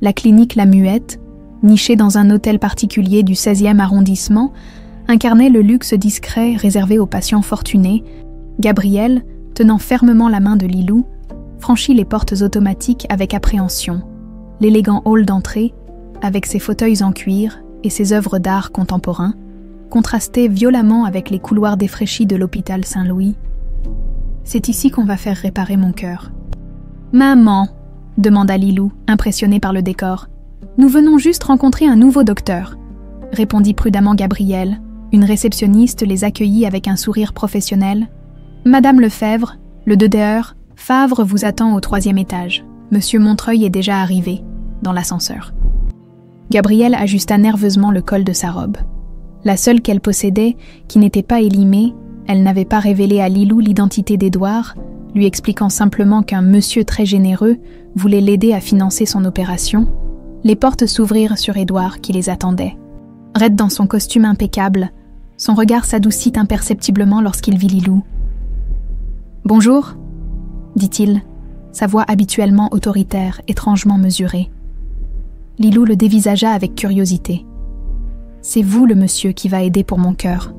la clinique La Muette, nichée dans un hôtel particulier du 16e arrondissement, incarnait le luxe discret réservé aux patients fortunés. Gabriel, tenant fermement la main de Lilou, franchit les portes automatiques avec appréhension. L'élégant hall d'entrée, avec ses fauteuils en cuir et ses œuvres d'art contemporain, contrastait violemment avec les couloirs défraîchis de l'hôpital Saint-Louis. « C'est ici qu'on va faire réparer mon cœur. »« Maman !» demanda Lilou, impressionnée par le décor. « Nous venons juste rencontrer un nouveau docteur, » répondit prudemment Gabriel. Une réceptionniste les accueillit avec un sourire professionnel. « Madame Lefebvre, le 2DE, Favre vous attend au 3e étage. Monsieur Montreuil est déjà arrivé, dans l'ascenseur. » Gabrielle ajusta nerveusement le col de sa robe. La seule qu'elle possédait, qui n'était pas élimée, elle n'avait pas révélé à Lilou l'identité d'Édouard, lui expliquant simplement qu'un monsieur très généreux voulait l'aider à financer son opération. Les portes s'ouvrirent sur Édouard qui les attendait. Raide dans son costume impeccable, son regard s'adoucit imperceptiblement lorsqu'il vit Lilou. « Bonjour », dit-il, sa voix habituellement autoritaire, étrangement mesurée. Lilou le dévisagea avec curiosité. « C'est vous le monsieur qui va aider pour mon cœur. »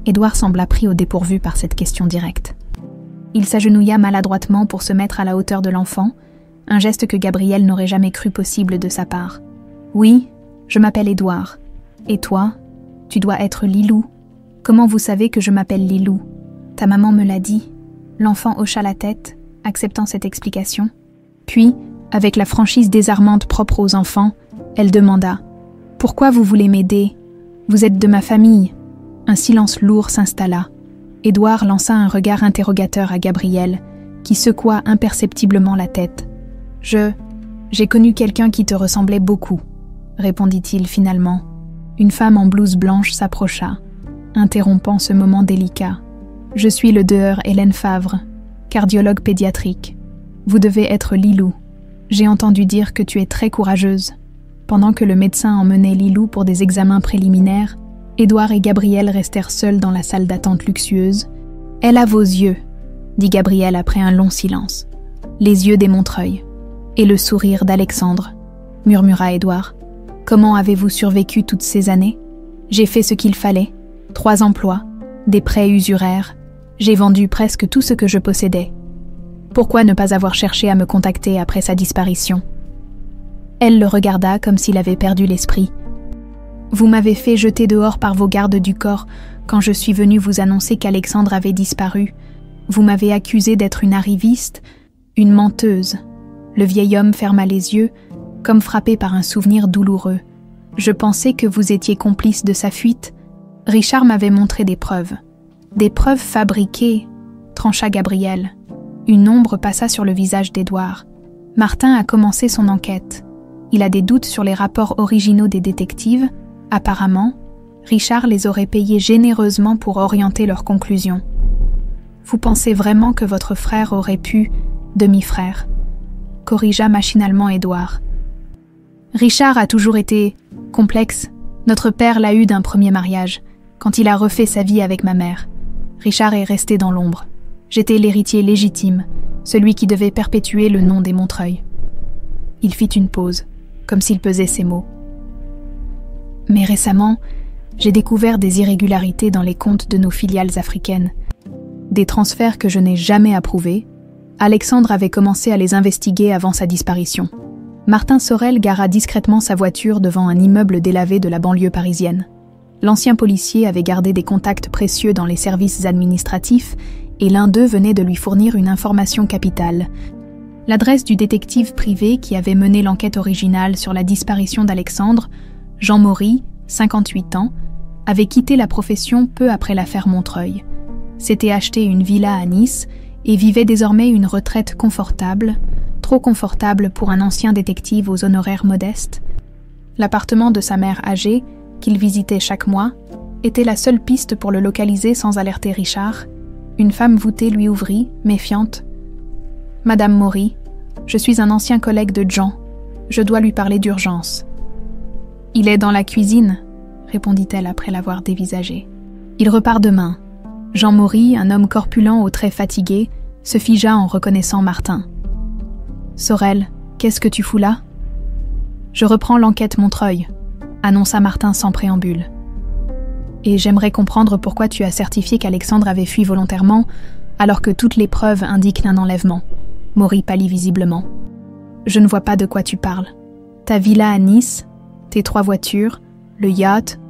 Édouard sembla pris au dépourvu par cette question directe. Il s'agenouilla maladroitement pour se mettre à la hauteur de l'enfant, un geste que Gabriel n'aurait jamais cru possible de sa part. « Oui, je m'appelle Édouard. Et toi, tu dois être Lilou. Comment vous savez que je m'appelle Lilou ? Ta maman me l'a dit. » L'enfant hocha la tête, acceptant cette explication. Puis, avec la franchise désarmante propre aux enfants, elle demanda « Pourquoi vous voulez m'aider ? Vous êtes de ma famille. » Un silence lourd s'installa. Édouard lança un regard interrogateur à Gabriel, qui secoua imperceptiblement la tête. « J'ai connu quelqu'un qui te ressemblait beaucoup, » répondit-il finalement. Une femme en blouse blanche s'approcha, interrompant ce moment délicat. « Je suis le DE Hélène Favre, cardiologue pédiatrique. Vous devez être Lilou. J'ai entendu dire que tu es très courageuse. » Pendant que le médecin emmenait Lilou pour des examens préliminaires, Édouard et Gabriel restèrent seuls dans la salle d'attente luxueuse. « Elle a vos yeux, » dit Gabrielle après un long silence. Les yeux des Montreuil. Et le sourire d'Alexandre, murmura Édouard. Comment avez-vous survécu toutes ces années? J'ai fait ce qu'il fallait. 3 emplois, des prêts usuraires. J'ai vendu presque tout ce que je possédais. Pourquoi ne pas avoir cherché à me contacter après sa disparition? Elle le regarda comme s'il avait perdu l'esprit. Vous m'avez fait jeter dehors par vos gardes du corps quand je suis venue vous annoncer qu'Alexandre avait disparu. Vous m'avez accusé d'être une arriviste, une menteuse. Le vieil homme ferma les yeux, comme frappé par un souvenir douloureux. Je pensais que vous étiez complice de sa fuite. Richard m'avait montré des preuves. Des preuves fabriquées, trancha Gabrielle. Une ombre passa sur le visage d'Édouard. Martin a commencé son enquête. Il a des doutes sur les rapports originaux des détectives. Apparemment, Richard les aurait payés généreusement pour orienter leurs conclusions. Vous pensez vraiment que votre frère aurait pu, demi-frère, corrigea machinalement Édouard. Richard a toujours été complexe. Notre père l'a eu d'un premier mariage, quand il a refait sa vie avec ma mère. Richard est resté dans l'ombre. J'étais l'héritier légitime, celui qui devait perpétuer le nom des Montreuil. Il fit une pause, comme s'il pesait ses mots. Mais récemment, j'ai découvert des irrégularités dans les comptes de nos filiales africaines. Des transferts que je n'ai jamais approuvés. Alexandre avait commencé à les investiguer avant sa disparition. Martin Sorel gara discrètement sa voiture devant un immeuble délavé de la banlieue parisienne. L'ancien policier avait gardé des contacts précieux dans les services administratifs et l'un d'eux venait de lui fournir une information capitale. L'adresse du détective privé qui avait mené l'enquête originale sur la disparition d'Alexandre, Jean Maury, 58 ans, avait quitté la profession peu après l'affaire Montreuil. S'était acheté une villa à Nice et vivait désormais une retraite confortable, trop confortable pour un ancien détective aux honoraires modestes. L'appartement de sa mère âgée, qu'il visitait chaque mois, était la seule piste pour le localiser sans alerter Richard. Une femme voûtée lui ouvrit, méfiante. « Madame Maury, je suis un ancien collègue de Jean. Je dois lui parler d'urgence. »« Il est dans la cuisine, » répondit-elle après l'avoir dévisagé. « Il repart demain. » Jean Maury, un homme corpulent aux traits fatigués, se figea en reconnaissant Martin. « Sorel, qu'est-ce que tu fous là ?»« Je reprends l'enquête Montreuil, » annonça Martin sans préambule. « Et j'aimerais comprendre pourquoi tu as certifié qu'Alexandre avait fui volontairement, alors que toutes les preuves indiquent un enlèvement. » Maury pâlit visiblement. « Je ne vois pas de quoi tu parles. Ta villa à Nice, tes 3 voitures, le yacht,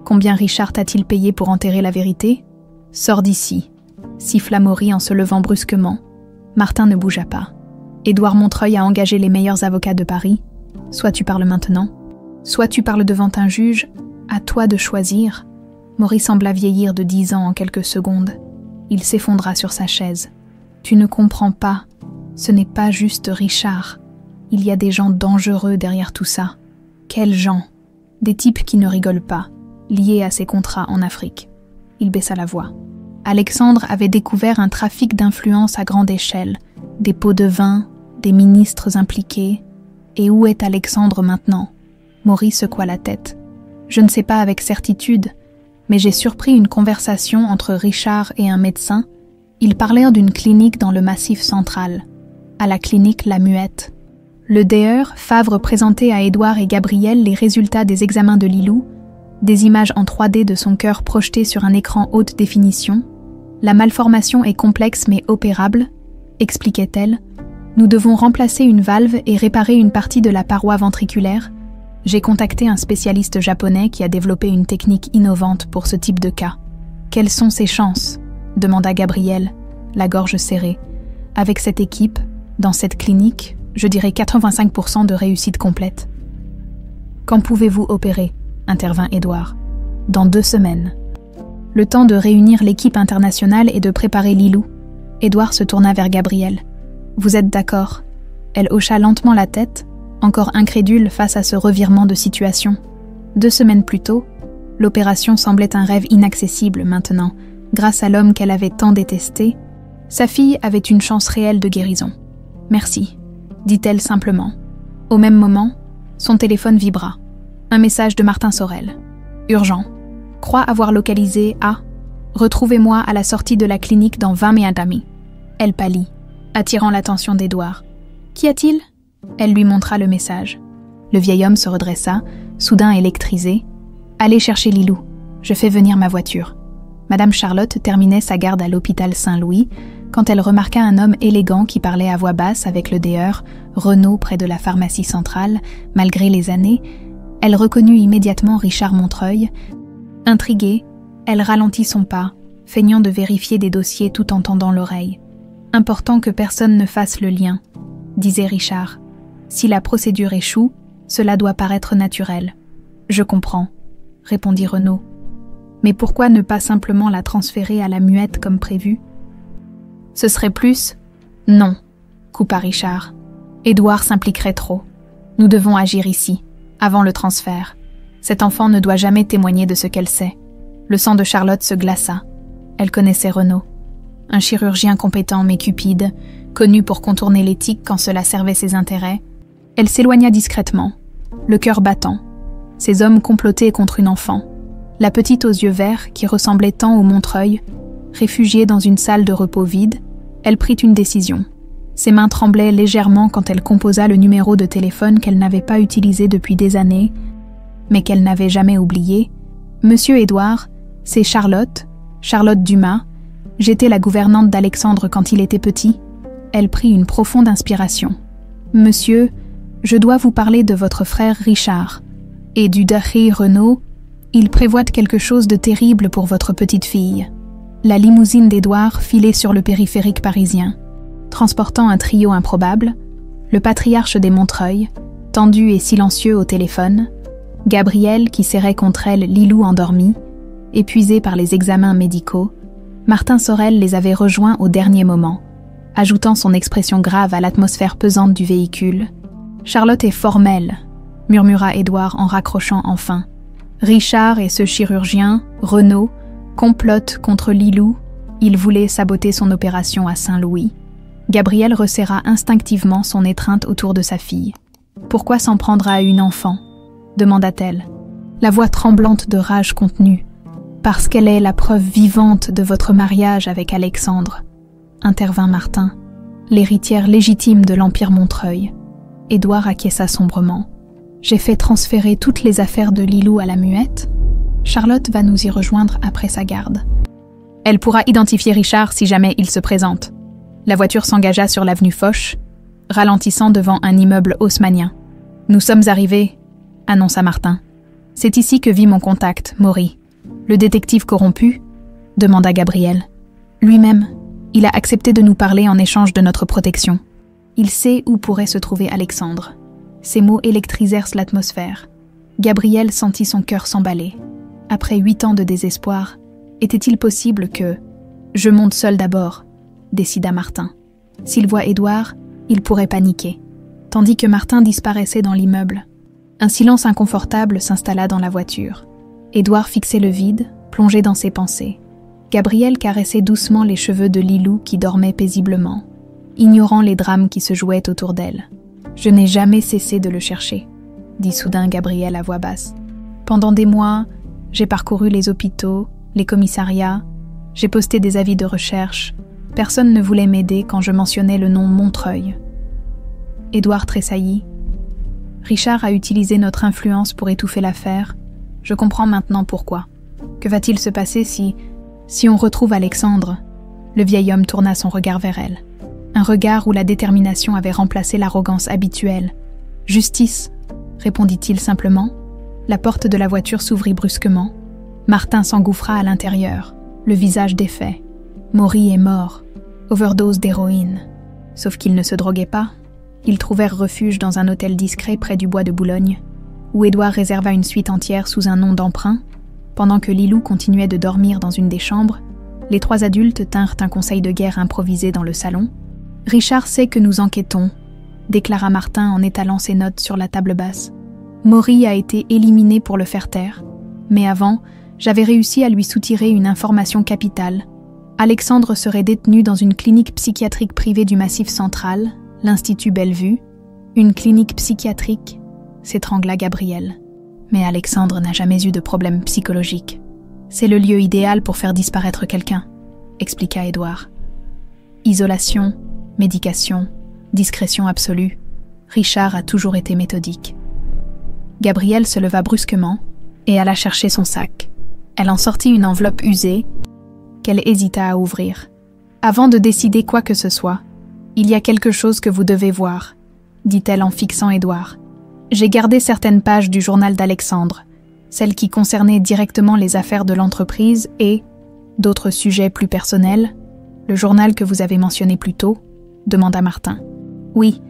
combien Richard t'a-t-il payé pour enterrer la vérité ? Sors d'ici, » siffla Maury en se levant brusquement. Martin ne bougea pas. Édouard Montreuil a engagé les meilleurs avocats de Paris. Soit tu parles maintenant, soit tu parles devant un juge, à toi de choisir. Maury sembla vieillir de 10 ans en quelques secondes. Il s'effondra sur sa chaise. Tu ne comprends pas. Ce n'est pas juste Richard. Il y a des gens dangereux derrière tout ça. Quels gens? Des types qui ne rigolent pas, liés à ses contrats en Afrique. Il baissa la voix. Alexandre avait découvert un trafic d'influence à grande échelle, des pots de vin, des ministres impliqués. Et où est Alexandre maintenant? Maury secoua la tête. Je ne sais pas avec certitude, mais j'ai surpris une conversation entre Richard et un médecin. Ils parlèrent d'une clinique dans le Massif central, à la clinique La Muette. Le DER, Favre présentait à Édouard et Gabrielle les résultats des examens de Lilou, des images en 3D de son cœur projetées sur un écran haute définition. La malformation est complexe mais opérable, expliquait-elle. Nous devons remplacer une valve et réparer une partie de la paroi ventriculaire. J'ai contacté un spécialiste japonais qui a développé une technique innovante pour ce type de cas. Quelles sont ses chances ? Demanda Gabrielle, la gorge serrée. Avec cette équipe, dans cette clinique, je dirais 85% de réussite complète. Quand pouvez-vous opérer ? Intervint Édouard. Dans 2 semaines. Le temps de réunir l'équipe internationale et de préparer Lilou. Édouard se tourna vers Gabrielle. Vous êtes d'accord ? Elle hocha lentement la tête, encore incrédule face à ce revirement de situation. 2 semaines plus tôt, l'opération semblait un rêve inaccessible maintenant. Grâce à l'homme qu'elle avait tant détesté, sa fille avait une chance réelle de guérison. « Merci », dit-elle simplement. Au même moment, son téléphone vibra. Un message de Martin Sorel. « Urgent. Crois avoir localisé A. Retrouvez-moi à la sortie de la clinique dans 20 minutes. Elle pâlit, attirant l'attention d'Édouard. « Qu'y a-t-il » Elle lui montra le message. Le vieil homme se redressa, soudain électrisé. « Allez chercher Lilou, je fais venir ma voiture. » Madame Charlotte terminait sa garde à l'hôpital Saint-Louis quand elle remarqua un homme élégant qui parlait à voix basse avec le déheur Renaud près de la pharmacie centrale. Malgré les années, elle reconnut immédiatement Richard Montreuil. Intriguée, elle ralentit son pas, feignant de vérifier des dossiers tout en tendant l'oreille. « Important que personne ne fasse le lien », disait Richard. « Si la procédure échoue, cela doit paraître naturel. »« Je comprends », répondit Renaud. « Mais pourquoi ne pas simplement la transférer à la muette comme prévu ?»« Ce serait plus ?»« Non », coupa Richard. « Édouard s'impliquerait trop. Nous devons agir ici, avant le transfert. Cet enfant ne doit jamais témoigner de ce qu'elle sait. » Le sang de Charlotte se glaça. Elle connaissait Renaud. Un chirurgien compétent mais cupide, connu pour contourner l'éthique quand cela servait ses intérêts. Elle s'éloigna discrètement, le cœur battant. Ces hommes complotaient contre une enfant. La petite aux yeux verts, qui ressemblait tant au Montreuil, réfugiée dans une salle de repos vide, elle prit une décision. Ses mains tremblaient légèrement quand elle composa le numéro de téléphone qu'elle n'avait pas utilisé depuis des années, mais qu'elle n'avait jamais oublié. « Monsieur Édouard, c'est Charlotte Dumas. J'étais la gouvernante d'Alexandre quand il était petit. » Elle prit une profonde inspiration. « Monsieur, je dois vous parler de votre frère Richard et du Dahi Renaud. Il prévoit quelque chose de terrible pour votre petite fille. » La limousine d'Édouard filait sur le périphérique parisien, transportant un trio improbable, le patriarche des Montreuil, tendu et silencieux au téléphone, Gabriel qui serrait contre elle Lilou endormie, épuisé par les examens médicaux. Martin Sorel les avait rejoints au dernier moment, ajoutant son expression grave à l'atmosphère pesante du véhicule. « Charlotte est formelle », murmura Édouard en raccrochant enfin. « Richard et ce chirurgien, Renaud, complotent contre Lilou. Il voulait saboter son opération à Saint-Louis. » Gabriel resserra instinctivement son étreinte autour de sa fille. « Pourquoi s'en prendre à une enfant ?» demanda-t-elle, la voix tremblante de rage contenue. « Parce qu'elle est la preuve vivante de votre mariage avec Alexandre, » intervint Martin, l'héritière légitime de l'Empire Montreuil. Édouard acquiesça sombrement. « J'ai fait transférer toutes les affaires de Lilou à la muette. Charlotte va nous y rejoindre après sa garde. Elle pourra identifier Richard si jamais il se présente. » La voiture s'engagea sur l'avenue Foch, ralentissant devant un immeuble haussmannien. « Nous sommes arrivés », annonça Martin. « C'est ici que vit mon contact, Maury. »« Le détective corrompu ?» demanda Gabriel. « Lui-même. Il a accepté de nous parler en échange de notre protection. Il sait où pourrait se trouver Alexandre. » Ces mots électrisèrent l'atmosphère. Gabriel sentit son cœur s'emballer. Après 8 ans de désespoir, était-il possible que... « Je monte seul d'abord », décida Martin. S'il voit Édouard, il pourrait paniquer. Tandis que Martin disparaissait dans l'immeuble, un silence inconfortable s'installa dans la voiture. Édouard fixait le vide, plongé dans ses pensées. Gabriel caressait doucement les cheveux de Lilou qui dormait paisiblement, ignorant les drames qui se jouaient autour d'elle. « Je n'ai jamais cessé de le chercher », dit soudain Gabriel à voix basse. « Pendant des mois, j'ai parcouru les hôpitaux, les commissariats, j'ai posté des avis de recherche. Personne ne voulait m'aider quand je mentionnais le nom Montreuil. » Édouard tressaillit. « Richard a utilisé notre influence pour étouffer l'affaire. Je comprends maintenant pourquoi. Que va-t-il se passer si on retrouve Alexandre ?» Le vieil homme tourna son regard vers elle. Un regard où la détermination avait remplacé l'arrogance habituelle. « Justice !» répondit-il simplement. La porte de la voiture s'ouvrit brusquement. Martin s'engouffra à l'intérieur, le visage défait. Maury est mort, overdose d'héroïne. Sauf qu'ils ne se droguaient pas. Ils trouvèrent refuge dans un hôtel discret près du bois de Boulogne, où Édouard réserva une suite entière sous un nom d'emprunt. Pendant que Lilou continuait de dormir dans une des chambres, les 3 adultes tinrent un conseil de guerre improvisé dans le salon. « Richard sait que nous enquêtons », déclara Martin en étalant ses notes sur la table basse. « Maury a été éliminé pour le faire taire, mais avant, j'avais réussi à lui soutirer une information capitale. Alexandre serait détenu dans une clinique psychiatrique privée du Massif central, l'Institut Bellevue. Une clinique psychiatrique, s'étrangla Gabriel. Mais Alexandre n'a jamais eu de problème psychologique. C'est le lieu idéal pour faire disparaître quelqu'un, expliqua Édouard. Isolation, médication, discrétion absolue. Richard a toujours été méthodique. Gabrielle se leva brusquement et alla chercher son sac. Elle en sortit une enveloppe usée qu'elle hésita à ouvrir. Avant de décider quoi que ce soit, « Il y a quelque chose que vous devez voir », dit-elle en fixant Édouard. « J'ai gardé certaines pages du journal d'Alexandre, celles qui concernaient directement les affaires de l'entreprise et d'autres sujets plus personnels. Le journal que vous avez mentionné plus tôt ?» demanda Martin. « Oui,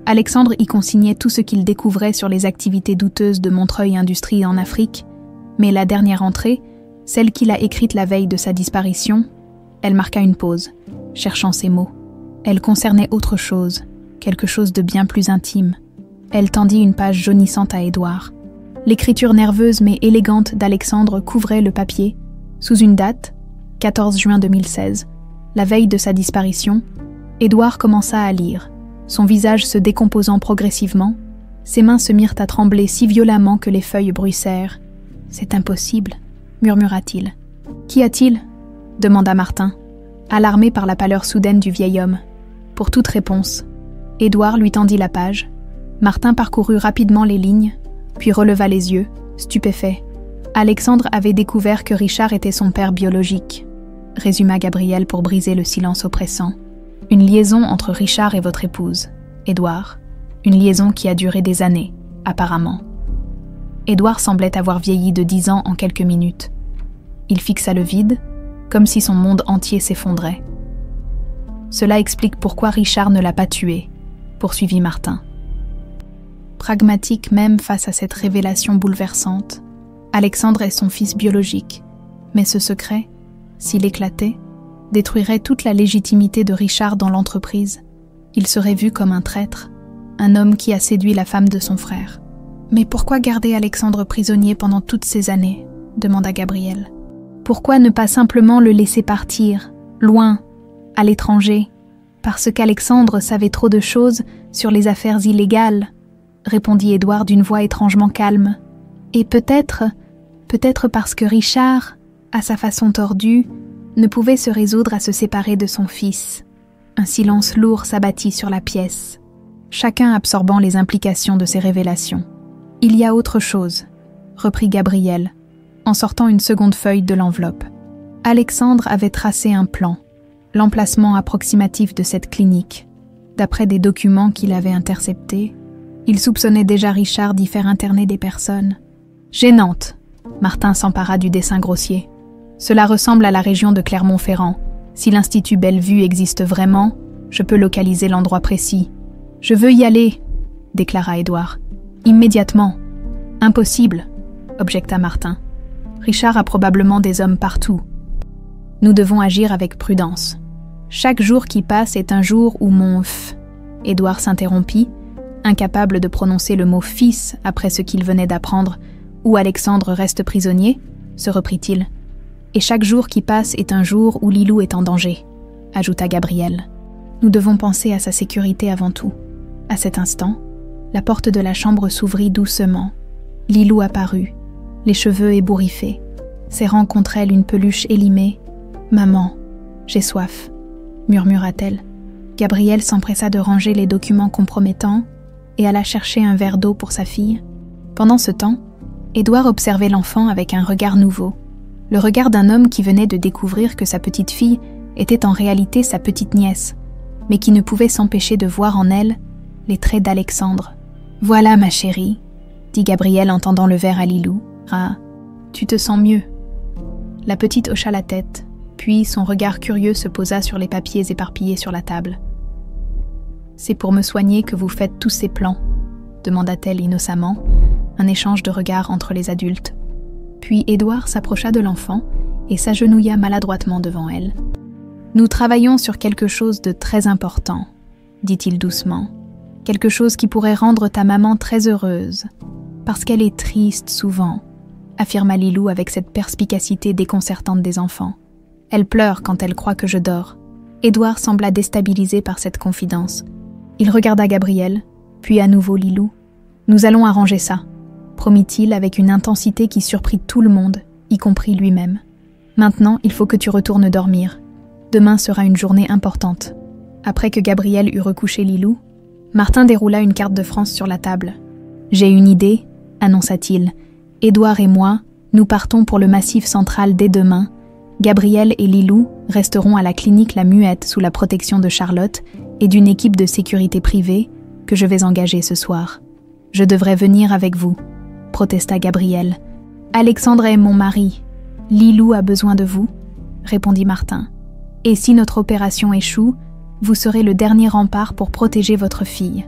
Alexandre y consignait tout ce qu'il découvrait sur les activités douteuses de Montreuil Industries en Afrique, mais la dernière entrée, celle qu'il a écrite la veille de sa disparition, elle marqua une pause, cherchant ses mots. Elle concernait autre chose, quelque chose de bien plus intime. Elle tendit une page jaunissante à Édouard. L'écriture nerveuse mais élégante d'Alexandre couvrait le papier, sous une date, 14 juin 2016, la veille de sa disparition. Édouard commença à lire, son visage se décomposant progressivement. Ses mains se mirent à trembler si violemment que les feuilles bruissèrent. « C'est impossible », murmura-t-il. « Qu'y a-t-il » demanda Martin, alarmé par la pâleur soudaine du vieil homme. Pour toute réponse, Édouard lui tendit la page. Martin parcourut rapidement les lignes, puis releva les yeux, stupéfait. Alexandre avait découvert que Richard était son père biologique, résuma Gabrielle pour briser le silence oppressant. Une liaison entre Richard et votre épouse, Édouard. Une liaison qui a duré des années, apparemment. Édouard semblait avoir vieilli de 10 ans en quelques minutes. Il fixa le vide, comme si son monde entier s'effondrait. Cela explique pourquoi Richard ne l'a pas tué, poursuivit Martin. Pragmatique même face à cette révélation bouleversante, Alexandre est son fils biologique, mais ce secret, s'il éclatait, détruirait toute la légitimité de Richard dans l'entreprise. Il serait vu comme un traître, un homme qui a séduit la femme de son frère. « Mais pourquoi garder Alexandre prisonnier pendant toutes ces années ?» demanda Gabrielle. « Pourquoi ne pas simplement le laisser partir, loin, à l'étranger, parce qu'Alexandre savait trop de choses sur les affaires illégales ?» répondit Édouard d'une voix étrangement calme. « Et peut-être parce que Richard, à sa façon tordue, ne pouvait se résoudre à se séparer de son fils. » Un silence lourd s'abattit sur la pièce, chacun absorbant les implications de ces révélations. « Il y a autre chose, » reprit Gabrielle, en sortant une seconde feuille de l'enveloppe. Alexandre avait tracé un plan, l'emplacement approximatif de cette clinique. D'après des documents qu'il avait interceptés, il soupçonnait déjà Richard d'y faire interner des personnes. « Gênante !» Martin s'empara du dessin grossier. « Cela ressemble à la région de Clermont-Ferrand. Si l'Institut Bellevue existe vraiment, je peux localiser l'endroit précis. »« Je veux y aller !» déclara Édouard. « Immédiatement. »« Impossible !» objecta Martin. « Richard a probablement des hommes partout. Nous devons agir avec prudence. Chaque jour qui passe est un jour où mon Édouard s'interrompit, incapable de prononcer le mot « fils » après ce qu'il venait d'apprendre, où Alexandre reste prisonnier, se reprit-il. « Et chaque jour qui passe est un jour où Lilou est en danger, » ajouta Gabrielle. « Nous devons penser à sa sécurité avant tout. » À cet instant, la porte de la chambre s'ouvrit doucement. Lilou apparut, les cheveux ébouriffés, serrant contre elle une peluche élimée. « Maman, j'ai soif », murmura-t-elle. Gabrielle s'empressa de ranger les documents compromettants et alla chercher un verre d'eau pour sa fille. Pendant ce temps, Édouard observait l'enfant avec un regard nouveau, le regard d'un homme qui venait de découvrir que sa petite fille était en réalité sa petite nièce, mais qui ne pouvait s'empêcher de voir en elle les traits d'Alexandre. « Voilà, ma chérie, » dit Gabrielle en tendant le verre à Lilou. « Ah, tu te sens mieux ?» La petite hocha la tête, puis son regard curieux se posa sur les papiers éparpillés sur la table. « C'est pour me soigner que vous faites tous ces plans ?» demanda-t-elle innocemment, un échange de regards entre les adultes. Puis Édouard s'approcha de l'enfant et s'agenouilla maladroitement devant elle. « Nous travaillons sur quelque chose de très important, » dit-il doucement. « Quelque chose qui pourrait rendre ta maman très heureuse, parce qu'elle est triste souvent, » affirma Lilou avec cette perspicacité déconcertante des enfants. « Elle pleure quand elle croit que je dors. » Édouard sembla déstabilisé par cette confidence. Il regarda Gabrielle, puis à nouveau Lilou. « Nous allons arranger ça, » promit-il avec une intensité qui surprit tout le monde, y compris lui-même. « Maintenant, il faut que tu retournes dormir. Demain sera une journée importante. Après que Gabriel eut recouché Lilou, Martin déroula une carte de France sur la table. « J'ai une idée, annonça-t-il. Édouard et moi, nous partons pour le Massif central dès demain. Gabriel et Lilou resteront à la clinique La Muette sous la protection de Charlotte et d'une équipe de sécurité privée que je vais engager ce soir. Je devrais venir avec vous, protesta Gabriel. Alexandre est mon mari. Lilou a besoin de vous, répondit Martin. Et si notre opération échoue, vous serez le dernier rempart pour protéger votre fille.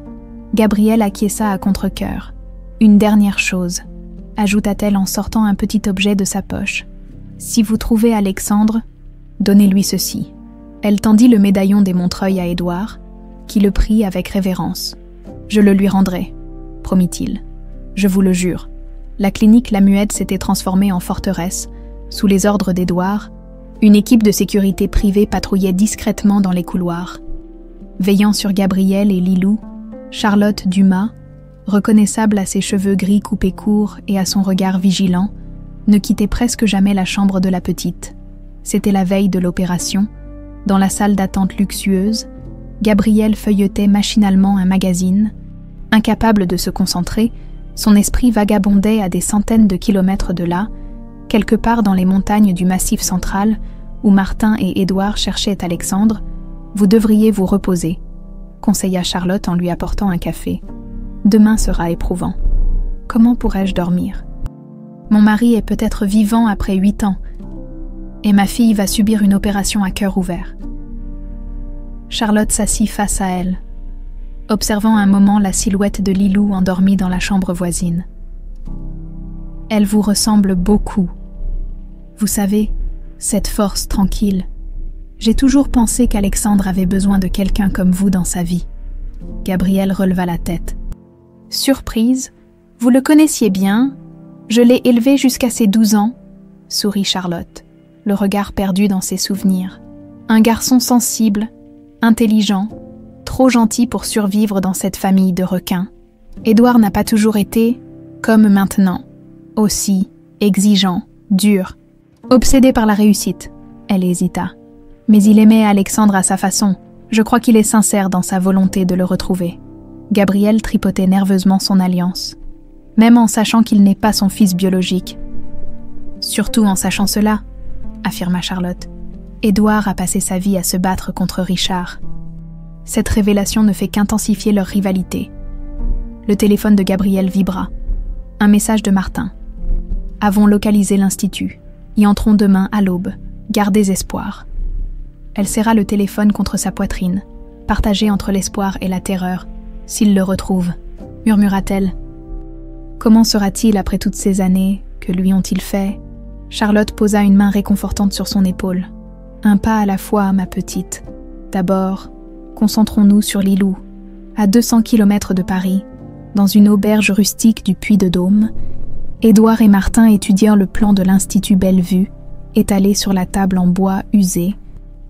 Gabriel acquiesça à contre-cœur. Une dernière chose, ajouta-t-elle en sortant un petit objet de sa poche. Si vous trouvez Alexandre, donnez-lui ceci. Elle tendit le médaillon des Montreuil à Édouard, qui le prit avec révérence. Je le lui rendrai, promit-il. Je vous le jure. La clinique La Muette s'était transformée en forteresse. Sous les ordres d'Édouard, une équipe de sécurité privée patrouillait discrètement dans les couloirs. Veillant sur Gabriel et Lilou, Charlotte Dumas, reconnaissable à ses cheveux gris coupés courts et à son regard vigilant, ne quittait presque jamais la chambre de la petite. C'était la veille de l'opération. Dans la salle d'attente luxueuse, Gabriel feuilletait machinalement un magazine. Incapable de se concentrer, son esprit vagabondait à des centaines de kilomètres de là, quelque part dans les montagnes du Massif central, où Martin et Édouard cherchaient Alexandre. Vous devriez vous reposer, conseilla Charlotte en lui apportant un café. Demain sera éprouvant. Comment pourrais-je dormir? Mon mari est peut-être vivant après 8 ans, et ma fille va subir une opération à cœur ouvert. Charlotte s'assit face à elle, observant un moment la silhouette de Lilou endormie dans la chambre voisine. Elle vous ressemble beaucoup. Vous savez, cette force tranquille. J'ai toujours pensé qu'Alexandre avait besoin de quelqu'un comme vous dans sa vie. Gabriel releva la tête. Surprise, vous le connaissiez bien. Je l'ai élevé jusqu'à ses 12 ans, sourit Charlotte, le regard perdu dans ses souvenirs. Un garçon sensible, intelligent, trop gentil pour survivre dans cette famille de requins. Édouard n'a pas toujours été, comme maintenant, aussi exigeant, dur, obsédé par la réussite. Elle hésita. Mais il aimait Alexandre à sa façon. Je crois qu'il est sincère dans sa volonté de le retrouver. Gabriel tripotait nerveusement son alliance, même en sachant qu'il n'est pas son fils biologique. Surtout en sachant cela, affirma Charlotte. Édouard a passé sa vie à se battre contre Richard. Cette révélation ne fait qu'intensifier leur rivalité. Le téléphone de Gabriel vibra. Un message de Martin. Avons localisé l'institut. Y entrons demain à l'aube. Gardez espoir. Elle serra le téléphone contre sa poitrine, partagée entre l'espoir et la terreur. S'il le retrouve, murmura-t-elle. Comment sera-t-il après toutes ces années? Que lui ont-ils fait? Charlotte posa une main réconfortante sur son épaule. Un pas à la fois, ma petite. D'abord, concentrons-nous sur Lilou, à 200 km de Paris, dans une auberge rustique du Puy-de-Dôme. Édouard et Martin étudièrent le plan de l'Institut Bellevue, étalé sur la table en bois usé.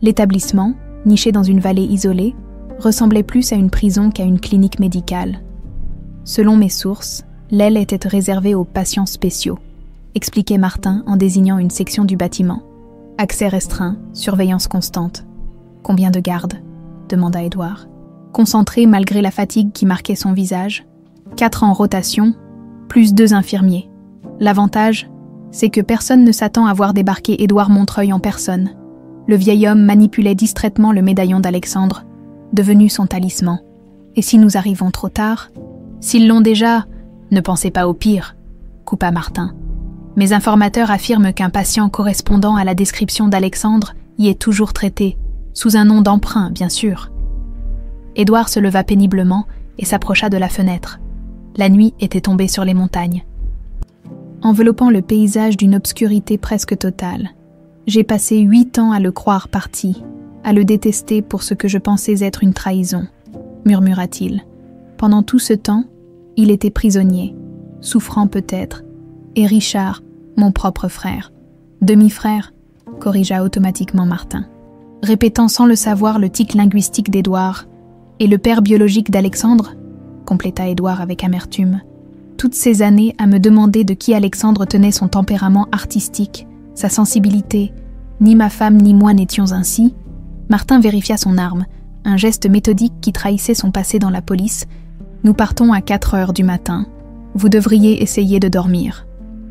L'établissement, niché dans une vallée isolée, ressemblait plus à une prison qu'à une clinique médicale. Selon mes sources, l'aile était réservée aux patients spéciaux, expliquait Martin en désignant une section du bâtiment. Accès restreint, surveillance constante. Combien de gardes? Demanda Édouard. Concentré malgré la fatigue qui marquait son visage. 4 en rotation, plus 2 infirmiers. L'avantage, c'est que personne ne s'attend à voir débarquer Édouard Montreuil en personne. Le vieil homme manipulait distraitement le médaillon d'Alexandre, devenu son talisman. Et si nous arrivons trop tard? S'ils l'ont déjà, ne pensez pas au pire, coupa Martin. Mes informateurs affirment qu'un patient correspondant à la description d'Alexandre y est toujours traité, sous un nom d'emprunt, bien sûr. Édouard se leva péniblement et s'approcha de la fenêtre. La nuit était tombée sur les montagnes, enveloppant le paysage d'une obscurité presque totale. J'ai passé 8 ans à le croire parti, à le détester pour ce que je pensais être une trahison, murmura-t-il. Pendant tout ce temps, il était prisonnier, souffrant peut-être, et Richard, mon propre frère. Demi-frère, corrigea automatiquement Martin, répétant sans le savoir le tic linguistique d'Édouard. Et le père biologique d'Alexandre, compléta Édouard avec amertume. Toutes ces années à me demander de qui Alexandre tenait son tempérament artistique, sa sensibilité, ni ma femme ni moi n'étions ainsi. Martin vérifia son arme, un geste méthodique qui trahissait son passé dans la police. « Nous partons à 4 heures du matin. Vous devriez essayer de dormir. »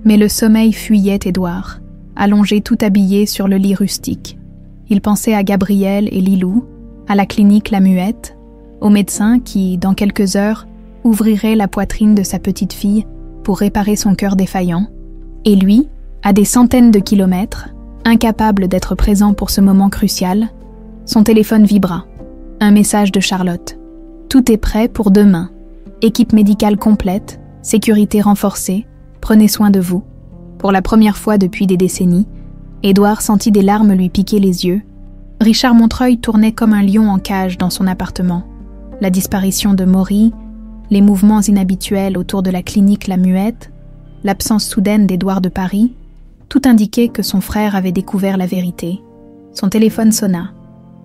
Mais le sommeil fuyait Édouard, allongé tout habillé sur le lit rustique. Il pensait à Gabriel et Lilou, à la clinique La Muette, au médecin qui, dans quelques heures, ouvrirait la poitrine de sa petite fille pour réparer son cœur défaillant, et lui, à des centaines de kilomètres, incapable d'être présent pour ce moment crucial, son téléphone vibra. Un message de Charlotte. « Tout est prêt pour demain. Équipe médicale complète, sécurité renforcée, prenez soin de vous. » Pour la première fois depuis des décennies, Édouard sentit des larmes lui piquer les yeux. Richard Montreuil tournait comme un lion en cage dans son appartement. La disparition de Maury, les mouvements inhabituels autour de la clinique La Muette, l'absence soudaine d'Édouard de Paris, tout indiquait que son frère avait découvert la vérité. Son téléphone sonna.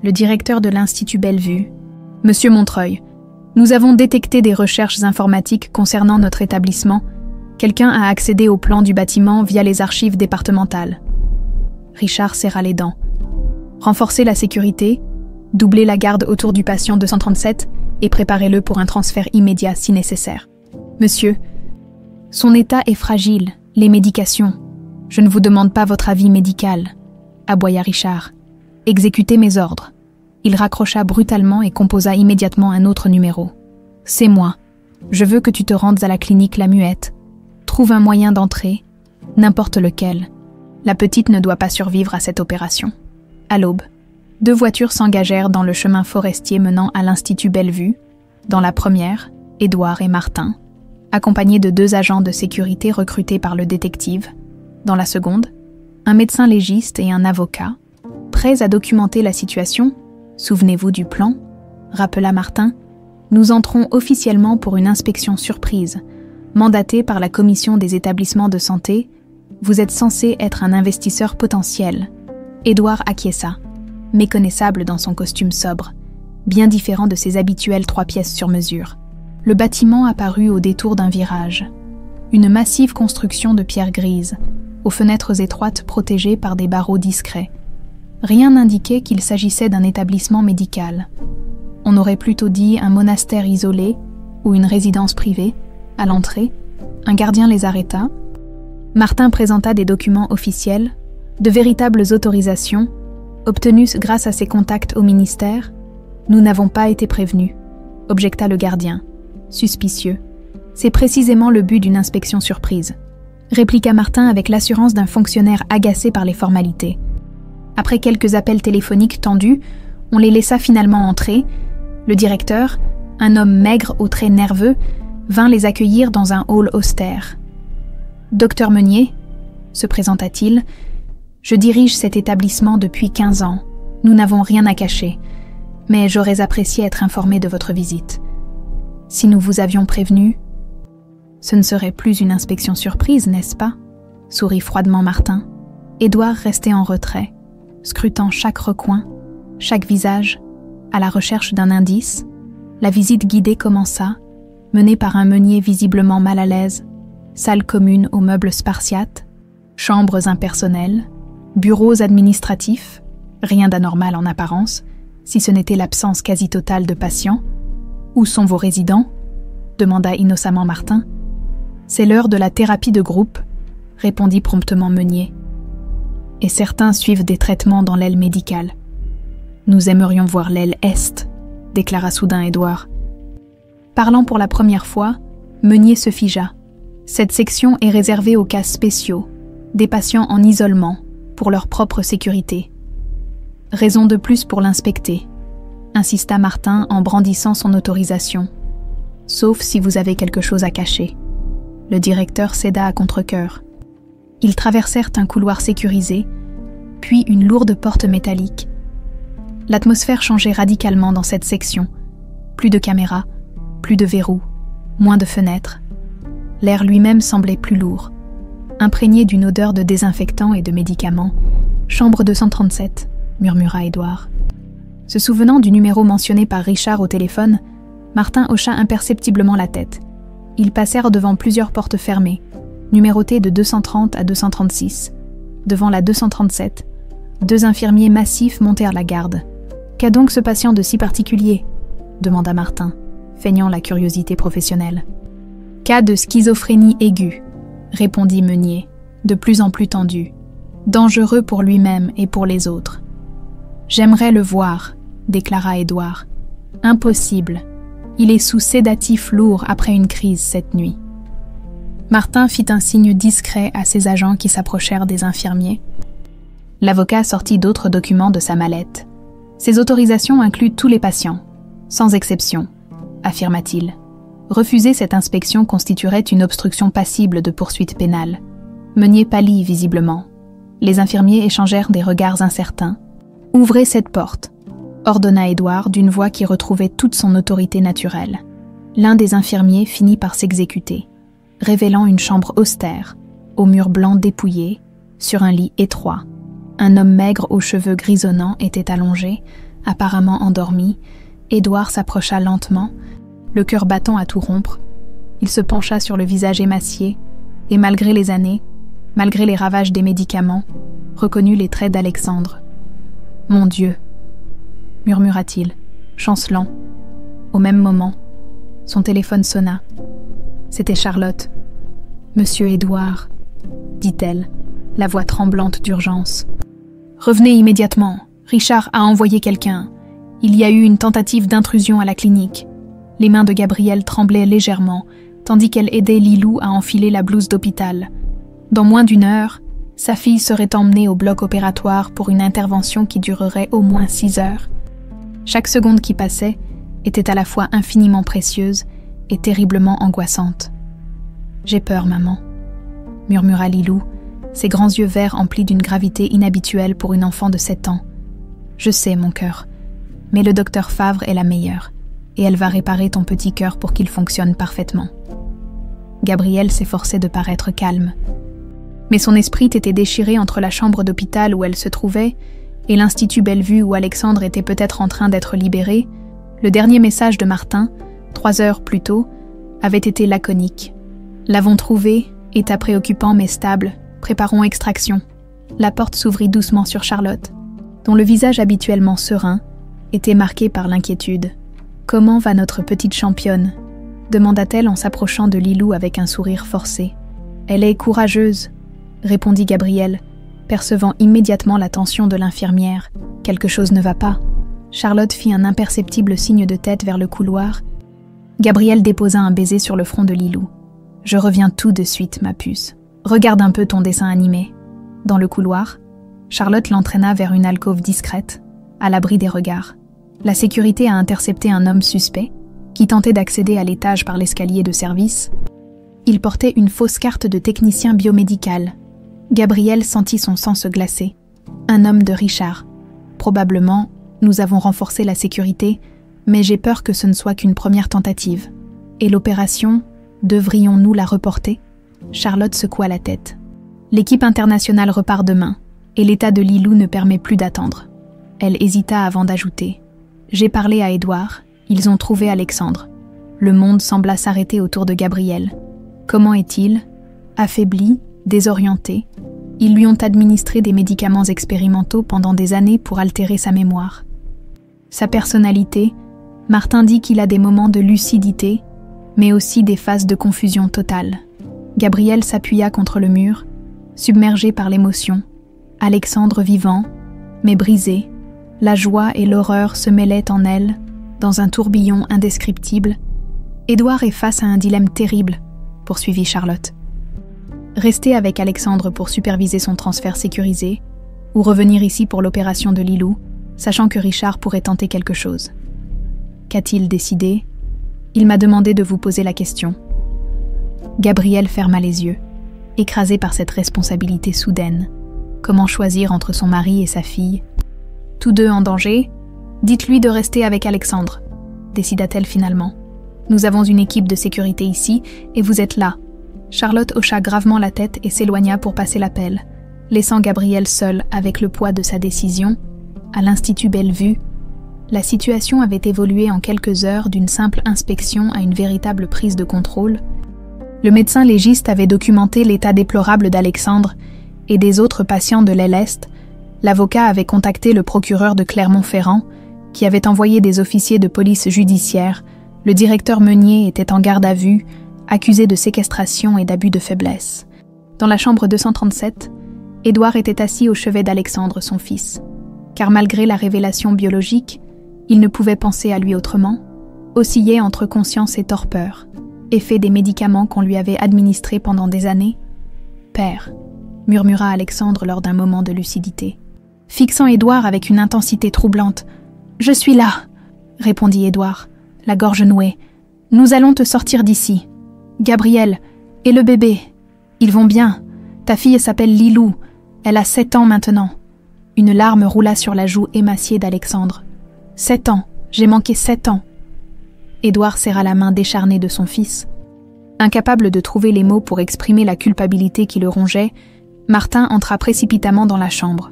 Le directeur de l'Institut Bellevue. « Monsieur Montreuil, nous avons détecté des recherches informatiques concernant notre établissement. Quelqu'un a accédé au plan du bâtiment via les archives départementales. » Richard serra les dents. « Renforcez la sécurité, doublez la garde autour du patient 237 et préparez-le pour un transfert immédiat si nécessaire. Monsieur, son état est fragile, les médications. Je ne vous demande pas votre avis médical, » aboya Richard. « Exécutez mes ordres. » Il raccrocha brutalement et composa immédiatement un autre numéro. « C'est moi. Je veux que tu te rendes à la clinique La Muette. Trouve un moyen d'entrer, n'importe lequel. La petite ne doit pas survivre à cette opération. » À l'aube, 2 voitures s'engagèrent dans le chemin forestier menant à l'Institut Bellevue. Dans la première, Édouard et Martin, accompagnés de 2 agents de sécurité recrutés par le détective. Dans la seconde, un médecin légiste et un avocat, prêts à documenter la situation. « Souvenez-vous du plan ?» rappela Martin. « Nous entrons officiellement pour une inspection surprise, mandatée par la commission des établissements de santé. Vous êtes censé être un investisseur potentiel. » Édouard acquiesça, méconnaissable dans son costume sobre, bien différent de ses habituelles 3 pièces sur mesure. Le bâtiment apparut au détour d'un virage. Une massive construction de pierre grise, aux fenêtres étroites protégées par des barreaux discrets. Rien n'indiquait qu'il s'agissait d'un établissement médical. On aurait plutôt dit un monastère isolé ou une résidence privée. À l'entrée, un gardien les arrêta. Martin présenta des documents officiels, de véritables autorisations, obtenues grâce à ses contacts au ministère. « Nous n'avons pas été prévenus », objecta le gardien, suspicieux. « C'est précisément le but d'une inspection surprise », répliqua Martin avec l'assurance d'un fonctionnaire agacé par les formalités. Après quelques appels téléphoniques tendus, on les laissa finalement entrer. Le directeur, un homme maigre aux traits nerveux, vint les accueillir dans un hall austère. « Docteur Meunier » se présenta-t-il, « je dirige cet établissement depuis 15 ans. Nous n'avons rien à cacher, mais j'aurais apprécié être informé de votre visite. Si nous vous avions prévenu, ce ne serait plus une inspection surprise, n'est-ce pas ?» sourit froidement Martin. Édouard restait en retrait, scrutant chaque recoin, chaque visage, à la recherche d'un indice. La visite guidée commença, menée par un meunier visiblement mal à l'aise, salle commune aux meubles spartiates, chambres impersonnelles, bureaux administratifs, rien d'anormal en apparence, si ce n'était l'absence quasi totale de patients. « Où sont vos résidents ?» demanda innocemment Martin. « C'est l'heure de la thérapie de groupe », répondit promptement Meunier. « Et certains suivent des traitements dans l'aile médicale. Nous aimerions voir l'aile Est, déclara soudain Édouard. Parlant pour la première fois, Meunier se figea. Cette section est réservée aux cas spéciaux, des patients en isolement, pour leur propre sécurité. Raison de plus pour l'inspecter, insista Martin en brandissant son autorisation. Sauf si vous avez quelque chose à cacher. Le directeur céda à contre-cœur. Ils traversèrent un couloir sécurisé, puis une lourde porte métallique. L'atmosphère changeait radicalement dans cette section. Plus de caméras, plus de verrous, moins de fenêtres. L'air lui-même semblait plus lourd, imprégné d'une odeur de désinfectants et de médicaments. « Chambre 237 », murmura Édouard. Se souvenant du numéro mentionné par Richard au téléphone, Martin hocha imperceptiblement la tête. Ils passèrent devant plusieurs portes fermées, numérotées de 230 à 236. Devant la 237, 2 infirmiers massifs montèrent la garde. Qu'a donc ce patient de si particulier ? Demanda Martin, feignant la curiosité professionnelle. Cas de schizophrénie aiguë, répondit Meunier, de plus en plus tendu, dangereux pour lui-même et pour les autres. J'aimerais le voir, déclara Édouard. Impossible. Il est sous sédatif lourd après une crise cette nuit. Martin fit un signe discret à ses agents qui s'approchèrent des infirmiers. L'avocat sortit d'autres documents de sa mallette. Ces autorisations incluent tous les patients, sans exception, affirma-t-il. Refuser cette inspection constituerait une obstruction passible de poursuite pénale. Meunier pâlit visiblement. Les infirmiers échangèrent des regards incertains. « Ouvrez cette porte », ordonna Édouard d'une voix qui retrouvait toute son autorité naturelle. L'un des infirmiers finit par s'exécuter, révélant une chambre austère, aux murs blancs dépouillés, sur un lit étroit. Un homme maigre aux cheveux grisonnants était allongé, apparemment endormi. Édouard s'approcha lentement, le cœur battant à tout rompre. Il se pencha sur le visage émacié, et malgré les années, malgré les ravages des médicaments, reconnut les traits d'Alexandre. « Mon Dieu !» murmura-t-il, chancelant. Au même moment, son téléphone sonna. C'était Charlotte. « Monsieur Édouard », dit-elle, la voix tremblante d'urgence. « Revenez immédiatement. Richard a envoyé quelqu'un. Il y a eu une tentative d'intrusion à la clinique. » Les mains de Gabrielle tremblaient légèrement, tandis qu'elle aidait Lilou à enfiler la blouse d'hôpital. Dans moins d'1 heure, sa fille serait emmenée au bloc opératoire pour une intervention qui durerait au moins 6 heures. Chaque seconde qui passait était à la fois infiniment précieuse et terriblement angoissante. « J'ai peur, maman », murmura Lilou, ses grands yeux verts emplis d'une gravité inhabituelle pour une enfant de 7 ans. « Je sais, mon cœur, mais le docteur Favre est la meilleure, et elle va réparer ton petit cœur pour qu'il fonctionne parfaitement. » Gabrielle s'efforçait de paraître calme. Mais son esprit était déchiré entre la chambre d'hôpital où elle se trouvait et l'Institut Bellevue où Alexandre était peut-être en train d'être libéré. Le dernier message de Martin, 3 heures plus tôt, avait été laconique. « L'avons trouvé, état préoccupant mais stable, préparons extraction. » La porte s'ouvrit doucement sur Charlotte, dont le visage habituellement serein était marqué par l'inquiétude. « Comment va notre petite championne ?» demanda-t-elle en s'approchant de Lilou avec un sourire forcé. « Elle est courageuse », répondit Gabrielle, percevant immédiatement la tension de l'infirmière. « Quelque chose ne va pas. » Charlotte fit un imperceptible signe de tête vers le couloir. Gabrielle déposa un baiser sur le front de Lilou. « Je reviens tout de suite, ma puce. Regarde un peu ton dessin animé. » Dans le couloir, Charlotte l'entraîna vers une alcôve discrète, à l'abri des regards. La sécurité a intercepté un homme suspect, qui tentait d'accéder à l'étage par l'escalier de service. Il portait une fausse carte de technicien biomédical. Gabrielle sentit son sang se glacer. Un homme de Richard. Probablement, nous avons renforcé la sécurité, mais j'ai peur que ce ne soit qu'une première tentative. Et l'opération, devrions-nous la reporter ? Charlotte secoua la tête. L'équipe internationale repart demain, et l'état de Lilou ne permet plus d'attendre. Elle hésita avant d'ajouter. J'ai parlé à Édouard, ils ont trouvé Alexandre. Le monde sembla s'arrêter autour de Gabrielle. Comment est-il ? Affaibli, désorienté. Ils lui ont administré des médicaments expérimentaux pendant des années pour altérer sa mémoire. Sa personnalité, Martin dit qu'il a des moments de lucidité, mais aussi des phases de confusion totale. Gabrielle s'appuya contre le mur, submergée par l'émotion. Alexandre vivant, mais brisé. La joie et l'horreur se mêlaient en elle, dans un tourbillon indescriptible. Édouard est face à un dilemme terrible, poursuivit Charlotte. Rester avec Alexandre pour superviser son transfert sécurisé, ou revenir ici pour l'opération de Lilou, sachant que Richard pourrait tenter quelque chose. Qu'a-t-il décidé ? Il m'a demandé de vous poser la question. Gabrielle ferma les yeux, écrasée par cette responsabilité soudaine. Comment choisir entre son mari et sa fille ? Tous deux en danger ? Dites-lui de rester avec Alexandre, décida-t-elle finalement. Nous avons une équipe de sécurité ici, et vous êtes là. Charlotte hocha gravement la tête et s'éloigna pour passer l'appel, laissant Gabrielle seule avec le poids de sa décision. À l'Institut Bellevue, la situation avait évolué en quelques heures d'une simple inspection à une véritable prise de contrôle. Le médecin légiste avait documenté l'état déplorable d'Alexandre et des autres patients de l'aile Est. L'avocat avait contacté le procureur de Clermont-Ferrand qui avait envoyé des officiers de police judiciaire, le directeur Meunier était en garde à vue, accusé de séquestration et d'abus de faiblesse. Dans la chambre 237, Édouard était assis au chevet d'Alexandre, son fils. Car malgré la révélation biologique, il ne pouvait penser à lui autrement, oscillait entre conscience et torpeur, effet des médicaments qu'on lui avait administrés pendant des années. « Père », murmura Alexandre lors d'un moment de lucidité, fixant Édouard avec une intensité troublante. « Je suis là », répondit Édouard, la gorge nouée. « Nous allons te sortir d'ici. Gabriel, et le bébé, ils vont bien. Ta fille s'appelle Lilou, elle a 7 ans maintenant. » Une larme roula sur la joue émaciée d'Alexandre. « 7 ans, j'ai manqué 7 ans. » Édouard serra la main décharnée de son fils. Incapable de trouver les mots pour exprimer la culpabilité qui le rongeait, Martin entra précipitamment dans la chambre.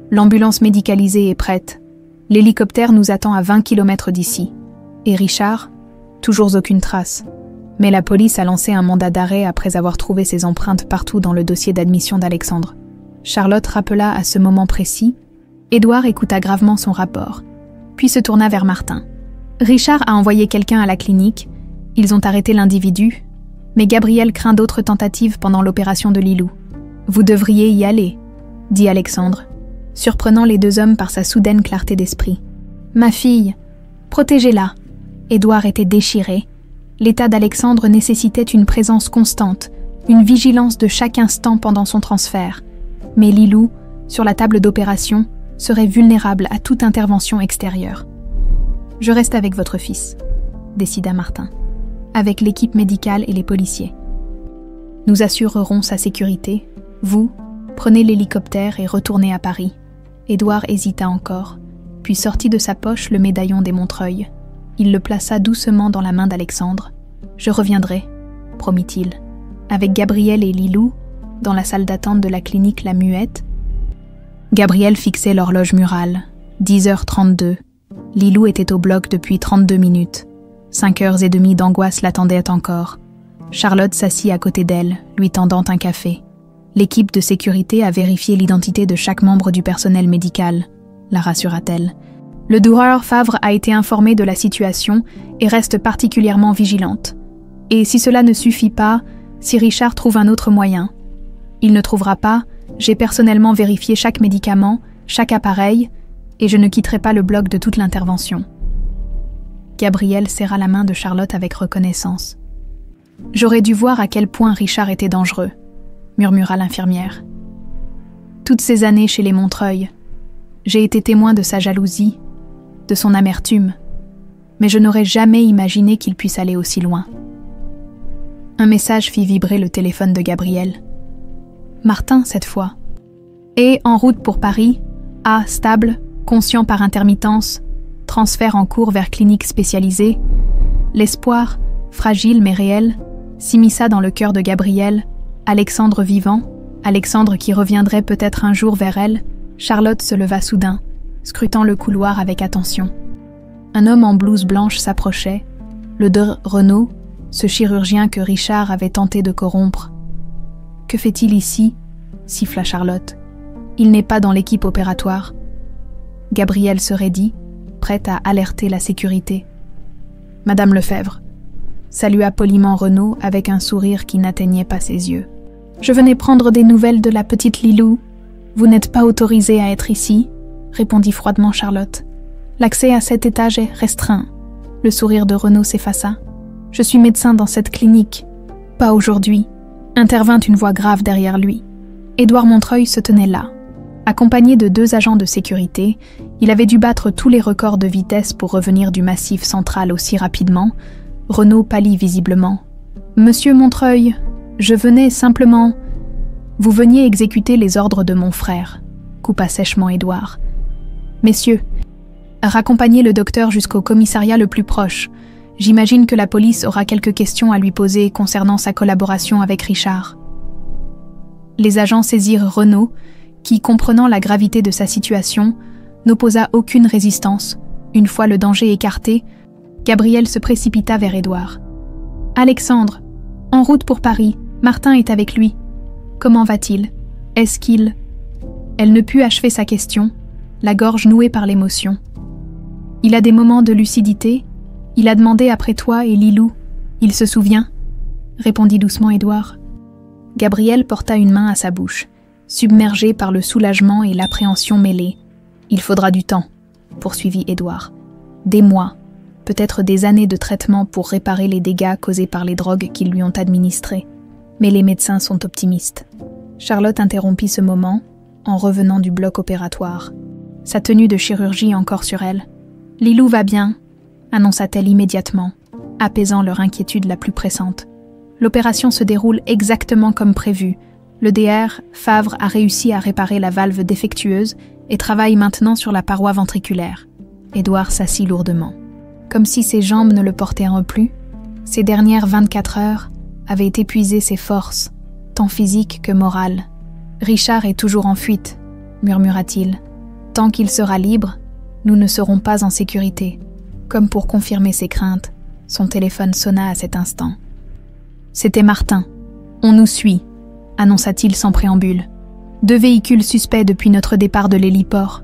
L'ambulance médicalisée est prête. L'hélicoptère nous attend à 20 km d'ici. Et Richard? Toujours aucune trace. Mais la police a lancé un mandat d'arrêt après avoir trouvé ses empreintes partout dans le dossier d'admission d'Alexandre. Charlotte rappela à ce moment précis. Édouard écouta gravement son rapport, puis se tourna vers Martin. Richard a envoyé quelqu'un à la clinique. Ils ont arrêté l'individu, mais Gabriel craint d'autres tentatives pendant l'opération de Lilou. Vous devriez y aller, dit Alexandre, surprenant les deux hommes par sa soudaine clarté d'esprit. Ma fille, protégez-la. Édouard était déchiré. L'état d'Alexandre nécessitait une présence constante, une vigilance de chaque instant pendant son transfert. Mais Lilou, sur la table d'opération, serait vulnérable à toute intervention extérieure. Je reste avec votre fils, décida Martin, avec l'équipe médicale et les policiers. Nous assurerons sa sécurité. Vous, prenez l'hélicoptère et retournez à Paris. Édouard hésita encore, puis sortit de sa poche le médaillon des Montreuil. Il le plaça doucement dans la main d'Alexandre. « Je reviendrai », promit-il. Avec Gabriel et Lilou, dans la salle d'attente de la clinique La Muette, Gabriel fixait l'horloge murale. 10h32. Lilou était au bloc depuis 32 minutes. 5h30 d'angoisse l'attendaient encore. Charlotte s'assit à côté d'elle, lui tendant un café. L'équipe de sécurité a vérifié l'identité de chaque membre du personnel médical, la rassura-t-elle. Le doueur Favre a été informé de la situation et reste particulièrement vigilante. Et si cela ne suffit pas, si Richard trouve un autre moyen. Il ne trouvera pas, j'ai personnellement vérifié chaque médicament, chaque appareil, et je ne quitterai pas le bloc de toute l'intervention. Gabriel serra la main de Charlotte avec reconnaissance. « J'aurais dû voir à quel point Richard était dangereux », murmura l'infirmière. « Toutes ces années chez les Montreuil, j'ai été témoin de sa jalousie, de son amertume, mais je n'aurais jamais imaginé qu'il puisse aller aussi loin. » Un message fit vibrer le téléphone de Gabriel. Martin, cette fois. Et en route pour Paris, A stable, conscient par intermittence, transfert en cours vers clinique spécialisée. L'espoir, fragile mais réel, s'immisça dans le cœur de Gabriel, Alexandre vivant, Alexandre qui reviendrait peut-être un jour vers elle. Charlotte se leva soudain, scrutant le couloir avec attention. Un homme en blouse blanche s'approchait, le Dr Renaud, ce chirurgien que Richard avait tenté de corrompre. « Que fait-il ici ?» siffla Charlotte. « Il n'est pas dans l'équipe opératoire. » Gabriel se raidit, prête à alerter la sécurité. « Madame Lefebvre », salua poliment Renaud avec un sourire qui n'atteignait pas ses yeux. « Je venais prendre des nouvelles de la petite Lilou. Vous n'êtes pas autorisée à être ici », répondit froidement Charlotte. « L'accès à cet étage est restreint. » Le sourire de Renaud s'effaça. « Je suis médecin dans cette clinique. »« Pas aujourd'hui », intervint une voix grave derrière lui. Édouard Montreuil se tenait là. Accompagné de 2 agents de sécurité, il avait dû battre tous les records de vitesse pour revenir du massif central aussi rapidement. Renaud pâlit visiblement. « Monsieur Montreuil, je venais simplement... »« Vous veniez exécuter les ordres de mon frère, » coupa sèchement Édouard. « Messieurs, raccompagnez le docteur jusqu'au commissariat le plus proche. J'imagine que la police aura quelques questions à lui poser concernant sa collaboration avec Richard. » Les agents saisirent Renaud, qui, comprenant la gravité de sa situation, n'opposa aucune résistance. Une fois le danger écarté, Gabriel se précipita vers Édouard. « Alexandre, en route pour Paris, Martin est avec lui. Comment va-t-il? Est-ce qu'il... » Elle ne put achever sa question, la gorge nouée par l'émotion. Il a des moments de lucidité. Il a demandé après toi et Lilou. Il se souvient ?» répondit doucement Édouard. Gabriel porta une main à sa bouche, submergé par le soulagement et l'appréhension mêlée. « Il faudra du temps », poursuivit Édouard. « Des mois, peut-être des années de traitement pour réparer les dégâts causés par les drogues qu'ils lui ont administrées. Mais les médecins sont optimistes. » Charlotte interrompit ce moment en revenant du bloc opératoire. Sa tenue de chirurgie encore sur elle. « Lilou va bien », annonça-t-elle immédiatement, apaisant leur inquiétude la plus pressante. L'opération se déroule exactement comme prévu. Le DR, Favre, a réussi à réparer la valve défectueuse et travaille maintenant sur la paroi ventriculaire. Édouard s'assit lourdement. Comme si ses jambes ne le portaient plus, ces dernières 24 heures avaient épuisé ses forces, tant physiques que morales. « Richard est toujours en fuite, » murmura-t-il. « Tant qu'il sera libre, nous ne serons pas en sécurité. » Comme pour confirmer ses craintes, son téléphone sonna à cet instant. C'était Martin. « On nous suit », annonça-t-il sans préambule. « 2 véhicules suspects depuis notre départ de l'héliport.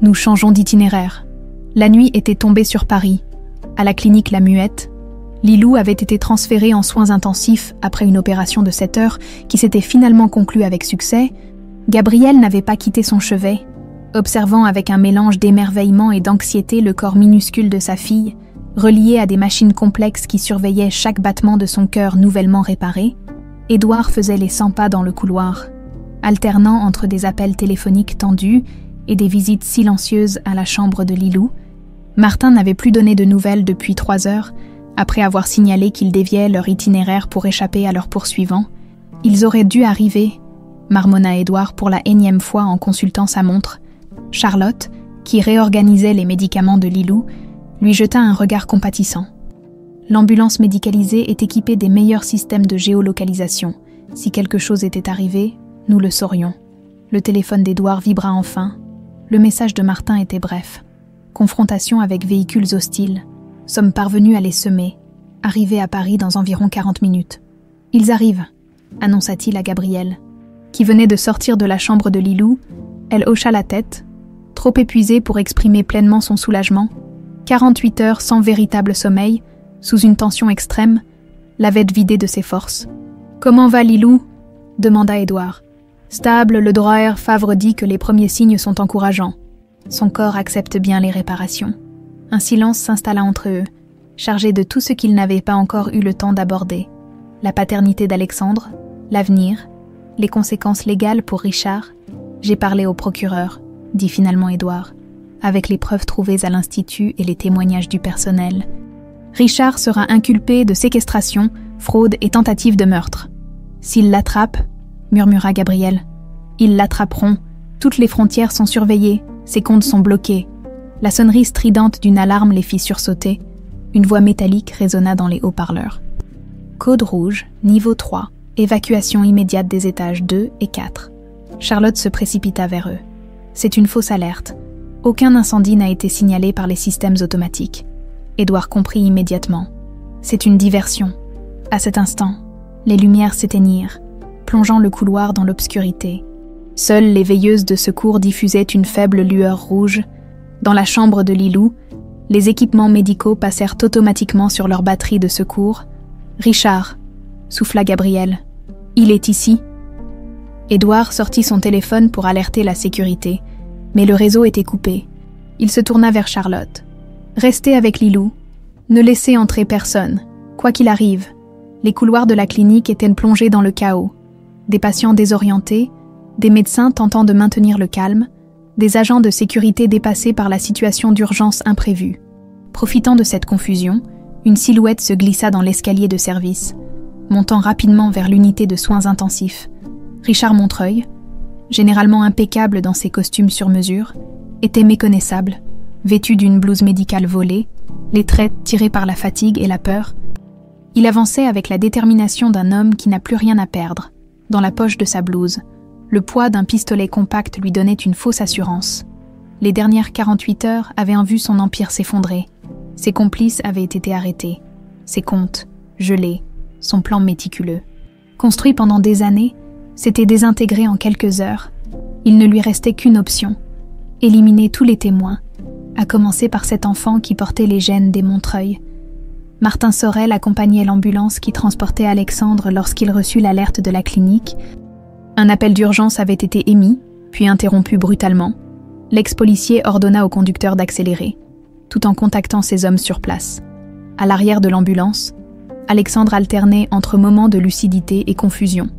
Nous changeons d'itinéraire. » La nuit était tombée sur Paris. À la clinique La Muette, Lilou avait été transférée en soins intensifs après une opération de 7 heures qui s'était finalement conclue avec succès. Gabriel n'avait pas quitté son chevet, observant avec un mélange d'émerveillement et d'anxiété le corps minuscule de sa fille, relié à des machines complexes qui surveillaient chaque battement de son cœur nouvellement réparé. Édouard faisait les 100 pas dans le couloir, alternant entre des appels téléphoniques tendus et des visites silencieuses à la chambre de Lilou. Martin n'avait plus donné de nouvelles depuis 3 heures, après avoir signalé qu'ils déviaient leur itinéraire pour échapper à leurs poursuivants. Ils auraient dû arriver, marmonna Édouard pour la énième fois en consultant sa montre. Charlotte, qui réorganisait les médicaments de Lilou, lui jeta un regard compatissant. L'ambulance médicalisée est équipée des meilleurs systèmes de géolocalisation. Si quelque chose était arrivé, nous le saurions. Le téléphone d'Édouard vibra enfin. Le message de Martin était bref. Confrontation avec véhicules hostiles. Sommes parvenus à les semer. Arrivés à Paris dans environ 40 minutes. Ils arrivent, annonça-t-il à Gabrielle, qui venait de sortir de la chambre de Lilou. Elle hocha la tête, trop épuisée pour exprimer pleinement son soulagement. 48 heures sans véritable sommeil, sous une tension extrême, l'avaient vidée de ses forces. « Comment va Lilou ?» demanda Édouard. « Stable, le Droher Favre dit que les premiers signes sont encourageants. Son corps accepte bien les réparations. » Un silence s'installa entre eux, chargé de tout ce qu'ils n'avaient pas encore eu le temps d'aborder. La paternité d'Alexandre, l'avenir, les conséquences légales pour Richard. « J'ai parlé au procureur, » dit finalement Édouard, avec les preuves trouvées à l'Institut et les témoignages du personnel. Richard sera inculpé de séquestration, fraude et tentative de meurtre. « S'ils l'attrapent, » murmura Gabriel. « Ils l'attraperont. Toutes les frontières sont surveillées. Ses comptes sont bloqués. » La sonnerie stridente d'une alarme les fit sursauter. Une voix métallique résonna dans les haut-parleurs. « Code rouge, niveau 3. Évacuation immédiate des étages 2 et 4. » Charlotte se précipita vers eux. « C'est une fausse alerte. Aucun incendie n'a été signalé par les systèmes automatiques. » Édouard comprit immédiatement. C'est une diversion. À cet instant, les lumières s'éteignirent, plongeant le couloir dans l'obscurité. Seules les veilleuses de secours diffusaient une faible lueur rouge. Dans la chambre de Lilou, les équipements médicaux passèrent automatiquement sur leur batterie de secours. « Richard !» souffla Gabriel. « Il est ici !» Édouard sortit son téléphone pour alerter la sécurité, mais le réseau était coupé. Il se tourna vers Charlotte. « Restez avec Lilou. Ne laissez entrer personne, quoi qu'il arrive. » Les couloirs de la clinique étaient plongés dans le chaos. Des patients désorientés, des médecins tentant de maintenir le calme, des agents de sécurité dépassés par la situation d'urgence imprévue. Profitant de cette confusion, une silhouette se glissa dans l'escalier de service, montant rapidement vers l'unité de soins intensifs. Richard Montreuil, généralement impeccable dans ses costumes sur mesure, était méconnaissable, vêtu d'une blouse médicale volée, les traits tirés par la fatigue et la peur. Il avançait avec la détermination d'un homme qui n'a plus rien à perdre. Dans la poche de sa blouse, le poids d'un pistolet compact lui donnait une fausse assurance. Les dernières 48 heures avaient vu son empire s'effondrer. Ses complices avaient été arrêtés. Ses comptes, gelés, son plan méticuleux. Construit pendant des années, s'était désintégré en quelques heures. Il ne lui restait qu'une option. Éliminer tous les témoins, à commencer par cet enfant qui portait les gènes des Montreuil. Martin Sorel accompagnait l'ambulance qui transportait Alexandre lorsqu'il reçut l'alerte de la clinique. Un appel d'urgence avait été émis, puis interrompu brutalement. L'ex-policier ordonna au conducteur d'accélérer, tout en contactant ses hommes sur place. À l'arrière de l'ambulance, Alexandre alternait entre moments de lucidité et confusion.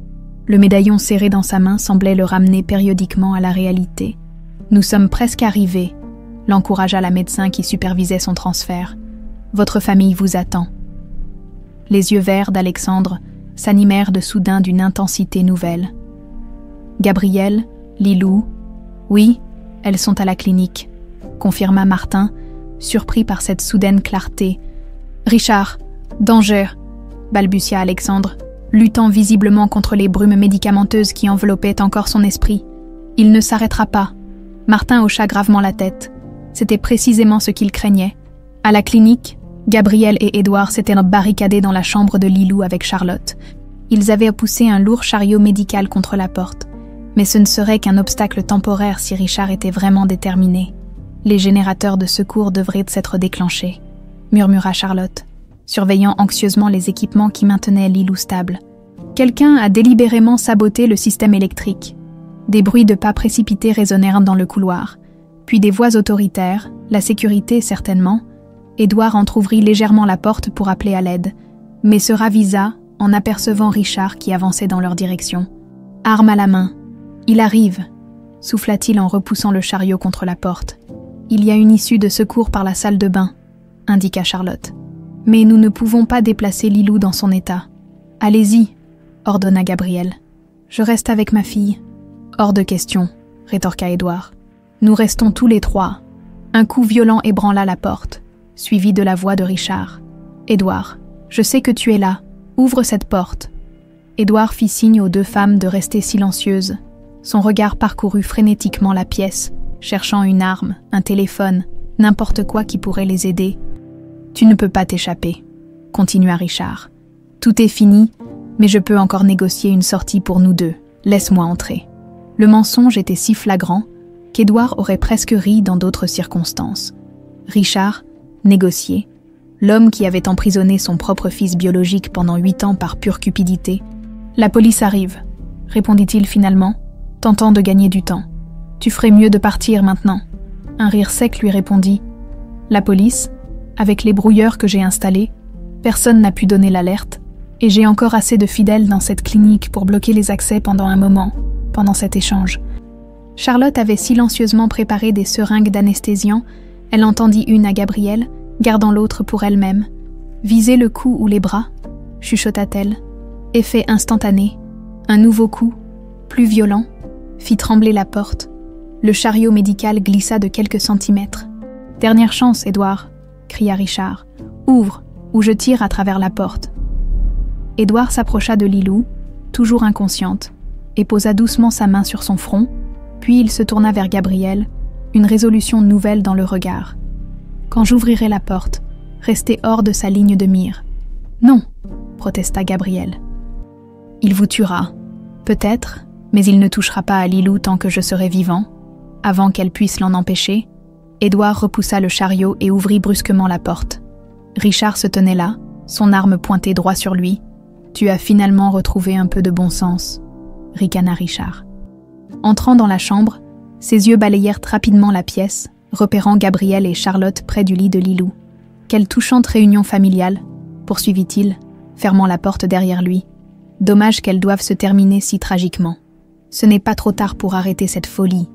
Le médaillon serré dans sa main semblait le ramener périodiquement à la réalité. « Nous sommes presque arrivés », l'encouragea la médecin qui supervisait son transfert. « Votre famille vous attend. » Les yeux verts d'Alexandre s'animèrent de soudain d'une intensité nouvelle. « Gabrielle, Lilou, oui, elles sont à la clinique », confirma Martin, surpris par cette soudaine clarté. « Richard, danger !» balbutia Alexandre, luttant visiblement contre les brumes médicamenteuses qui enveloppaient encore son esprit. « Il ne s'arrêtera pas. » Martin hocha gravement la tête. C'était précisément ce qu'il craignait. À la clinique, Gabrielle et Édouard s'étaient barricadés dans la chambre de Lilou avec Charlotte. Ils avaient poussé un lourd chariot médical contre la porte. Mais ce ne serait qu'un obstacle temporaire si Richard était vraiment déterminé. Les générateurs de secours devraient s'être déclenchés, murmura Charlotte, surveillant anxieusement les équipements qui maintenaient Lilou stable. Quelqu'un a délibérément saboté le système électrique. Des bruits de pas précipités résonnèrent dans le couloir, puis des voix autoritaires, la sécurité certainement. Édouard entr'ouvrit légèrement la porte pour appeler à l'aide, mais se ravisa en apercevant Richard qui avançait dans leur direction. Arme à la main. « Il arrive », souffla-t-il en repoussant le chariot contre la porte. « Il y a une issue de secours par la salle de bain », indiqua Charlotte. « Mais nous ne pouvons pas déplacer Lilou dans son état. »« Allez-y », ordonna Gabrielle. « Je reste avec ma fille. »« Hors de question », rétorqua Édouard. « Nous restons tous les trois. » Un coup violent ébranla la porte, suivi de la voix de Richard. « Édouard, je sais que tu es là. Ouvre cette porte. » Édouard fit signe aux deux femmes de rester silencieuses. Son regard parcourut frénétiquement la pièce, cherchant une arme, un téléphone, n'importe quoi qui pourrait les aider. « Tu ne peux pas t'échapper », continua Richard. « Tout est fini, mais je peux encore négocier une sortie pour nous deux. Laisse-moi entrer. » Le mensonge était si flagrant qu'Édouard aurait presque ri dans d'autres circonstances. Richard, négocier, l'homme qui avait emprisonné son propre fils biologique pendant 8 ans par pure cupidité. « La police arrive », répondit-il finalement, tentant de gagner du temps. « Tu ferais mieux de partir maintenant. » Un rire sec lui répondit. « La police, avec les brouilleurs que j'ai installés, personne n'a pu donner l'alerte, et j'ai encore assez de fidèles dans cette clinique pour bloquer les accès pendant un moment, pendant cet échange. » Charlotte avait silencieusement préparé des seringues d'anesthésiant. Elle entendit une à Gabrielle, gardant l'autre pour elle-même. « Visez le cou ou les bras », chuchota-t-elle. Effet instantané. Un nouveau coup, plus violent, fit trembler la porte. Le chariot médical glissa de quelques centimètres. « Dernière chance, Édouard », cria Richard. « Ouvre, ou je tire à travers la porte. » Édouard s'approcha de Lilou, toujours inconsciente, et posa doucement sa main sur son front, puis il se tourna vers Gabrielle, une résolution nouvelle dans le regard. « Quand j'ouvrirai la porte, restez hors de sa ligne de mire. »« Non », protesta Gabrielle. « Il vous tuera. Peut-être, mais il ne touchera pas à Lilou tant que je serai vivant. » Avant qu'elle puisse l'en empêcher, Édouard repoussa le chariot et ouvrit brusquement la porte. Richard se tenait là, son arme pointée droit sur lui. « Tu as finalement retrouvé un peu de bon sens », ricana Richard. Entrant dans la chambre, ses yeux balayèrent rapidement la pièce, repérant Gabrielle et Charlotte près du lit de Lilou. « Quelle touchante réunion familiale », poursuivit-il, fermant la porte derrière lui. « Dommage qu'elle doive se terminer si tragiquement. »« Ce n'est pas trop tard pour arrêter cette folie »,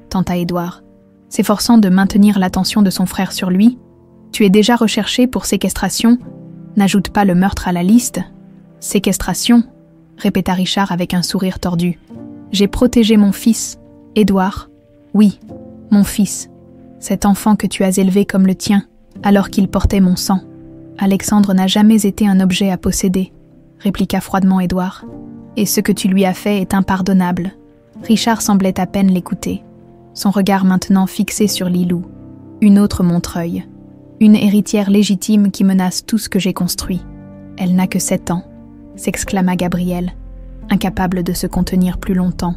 tenta Édouard, s'efforçant de maintenir l'attention de son frère sur lui. « Tu es déjà recherché pour séquestration. N'ajoute pas le meurtre à la liste. »« Séquestration », répéta Richard avec un sourire tordu. « J'ai protégé mon fils, Édouard. Oui, mon fils. Cet enfant que tu as élevé comme le tien, alors qu'il portait mon sang. Alexandre n'a jamais été un objet à posséder, » répliqua froidement Édouard. « Et ce que tu lui as fait est impardonnable. » Richard semblait à peine l'écouter, son regard maintenant fixé sur Lilou. Une autre Montreuil. Une héritière légitime qui menace tout ce que j'ai construit. Elle n'a que 7 ans, s'exclama Gabrielle, incapable de se contenir plus longtemps.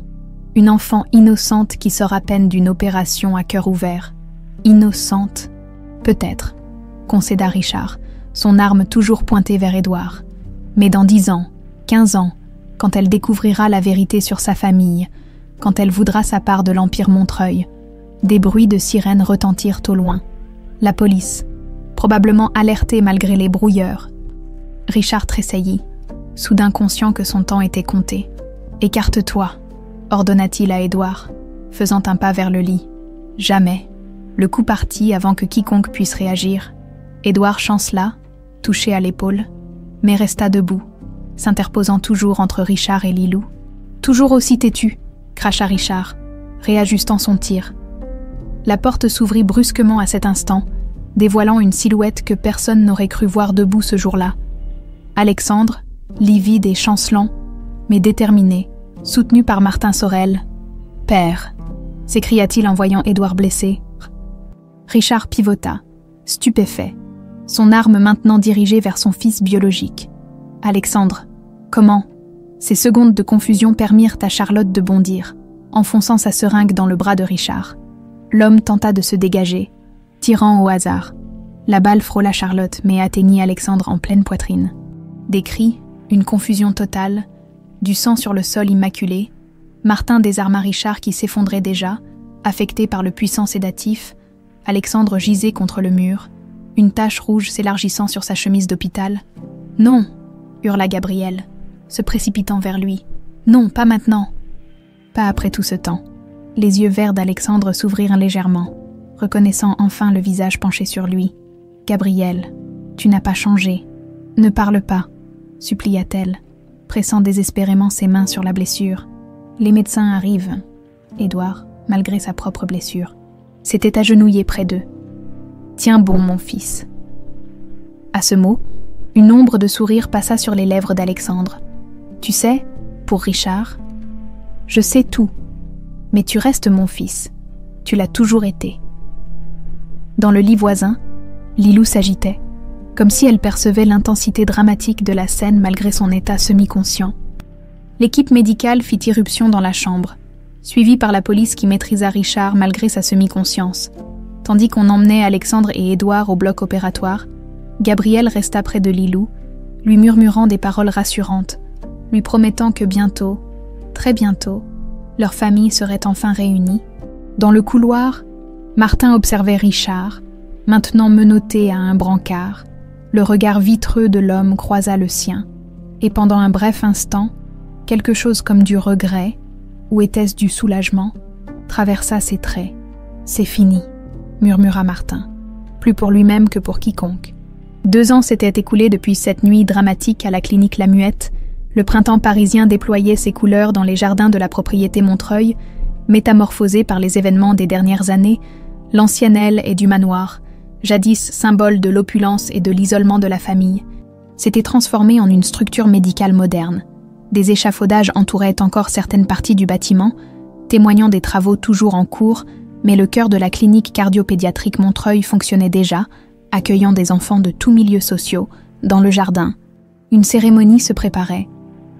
Une enfant innocente qui sort à peine d'une opération à cœur ouvert. Innocente. Peut-être, concéda Richard, son arme toujours pointée vers Édouard. Mais dans 10 ans, 15 ans, quand elle découvrira la vérité sur sa famille, quand elle voudra sa part de l'Empire Montreuil, des bruits de sirènes retentirent au loin. La police, probablement alertée malgré les brouilleurs. Richard tressaillit, soudain conscient que son temps était compté. « Écarte-toi », ordonna-t-il à Édouard, faisant un pas vers le lit. Jamais. Le coup partit avant que quiconque puisse réagir. Édouard chancela, touché à l'épaule, mais resta debout, s'interposant toujours entre Richard et Lilou. « Toujours aussi têtu », cracha Richard, réajustant son tir. La porte s'ouvrit brusquement à cet instant, dévoilant une silhouette que personne n'aurait cru voir debout ce jour-là. Alexandre, livide et chancelant, mais déterminé, soutenu par Martin Sorel. « Père !» s'écria-t-il en voyant Édouard blessé. Richard pivota, stupéfait, son arme maintenant dirigée vers son fils biologique. « Alexandre, comment ?» Ces secondes de confusion permirent à Charlotte de bondir, enfonçant sa seringue dans le bras de Richard. L'homme tenta de se dégager, tirant au hasard. La balle frôla Charlotte, mais atteignit Alexandre en pleine poitrine. Des cris, une confusion totale, du sang sur le sol immaculé. Martin désarma Richard qui s'effondrait déjà, affecté par le puissant sédatif. Alexandre gisait contre le mur, une tache rouge s'élargissant sur sa chemise d'hôpital. « Non !» hurla Gabriel, se précipitant vers lui. « Non, pas maintenant !» Pas après tout ce temps. Les yeux verts d'Alexandre s'ouvrirent légèrement, reconnaissant enfin le visage penché sur lui. « Gabriel, tu n'as pas changé. Ne parle pas !» supplia-t-elle, pressant désespérément ses mains sur la blessure. « Les médecins arrivent. » Édouard, malgré sa propre blessure, s'était agenouillé près d'eux. « Tiens bon, mon fils. » À ce mot, une ombre de sourire passa sur les lèvres d'Alexandre. « Tu sais, pour Richard, je sais tout, mais tu restes mon fils. Tu l'as toujours été. » Dans le lit voisin, Lilou s'agitait, comme si elle percevait l'intensité dramatique de la scène malgré son état semi-conscient. L'équipe médicale fit irruption dans la chambre, suivie par la police qui maîtrisa Richard malgré sa semi-conscience. Tandis qu'on emmenait Alexandre et Édouard au bloc opératoire, Gabriel resta près de Lilou, lui murmurant des paroles rassurantes, lui promettant que bientôt, très bientôt, leur famille serait enfin réunie. Dans le couloir, Martin observait Richard, maintenant menotté à un brancard. Le regard vitreux de l'homme croisa le sien, et pendant un bref instant, quelque chose comme du regret, ou était-ce du soulagement, traversa ses traits. « C'est fini », murmura Martin, plus pour lui-même que pour quiconque. 2 ans s'étaient écoulés depuis cette nuit dramatique à la clinique La Muette. Le printemps parisien déployait ses couleurs dans les jardins de la propriété Montreuil, métamorphosé par les événements des dernières années, l'ancienne aile et du manoir, jadis symbole de l'opulence et de l'isolement de la famille, s'était transformé en une structure médicale moderne. Des échafaudages entouraient encore certaines parties du bâtiment, témoignant des travaux toujours en cours, mais le cœur de la clinique cardiopédiatrique Montreuil fonctionnait déjà, accueillant des enfants de tous milieux sociaux, dans le jardin. Une cérémonie se préparait.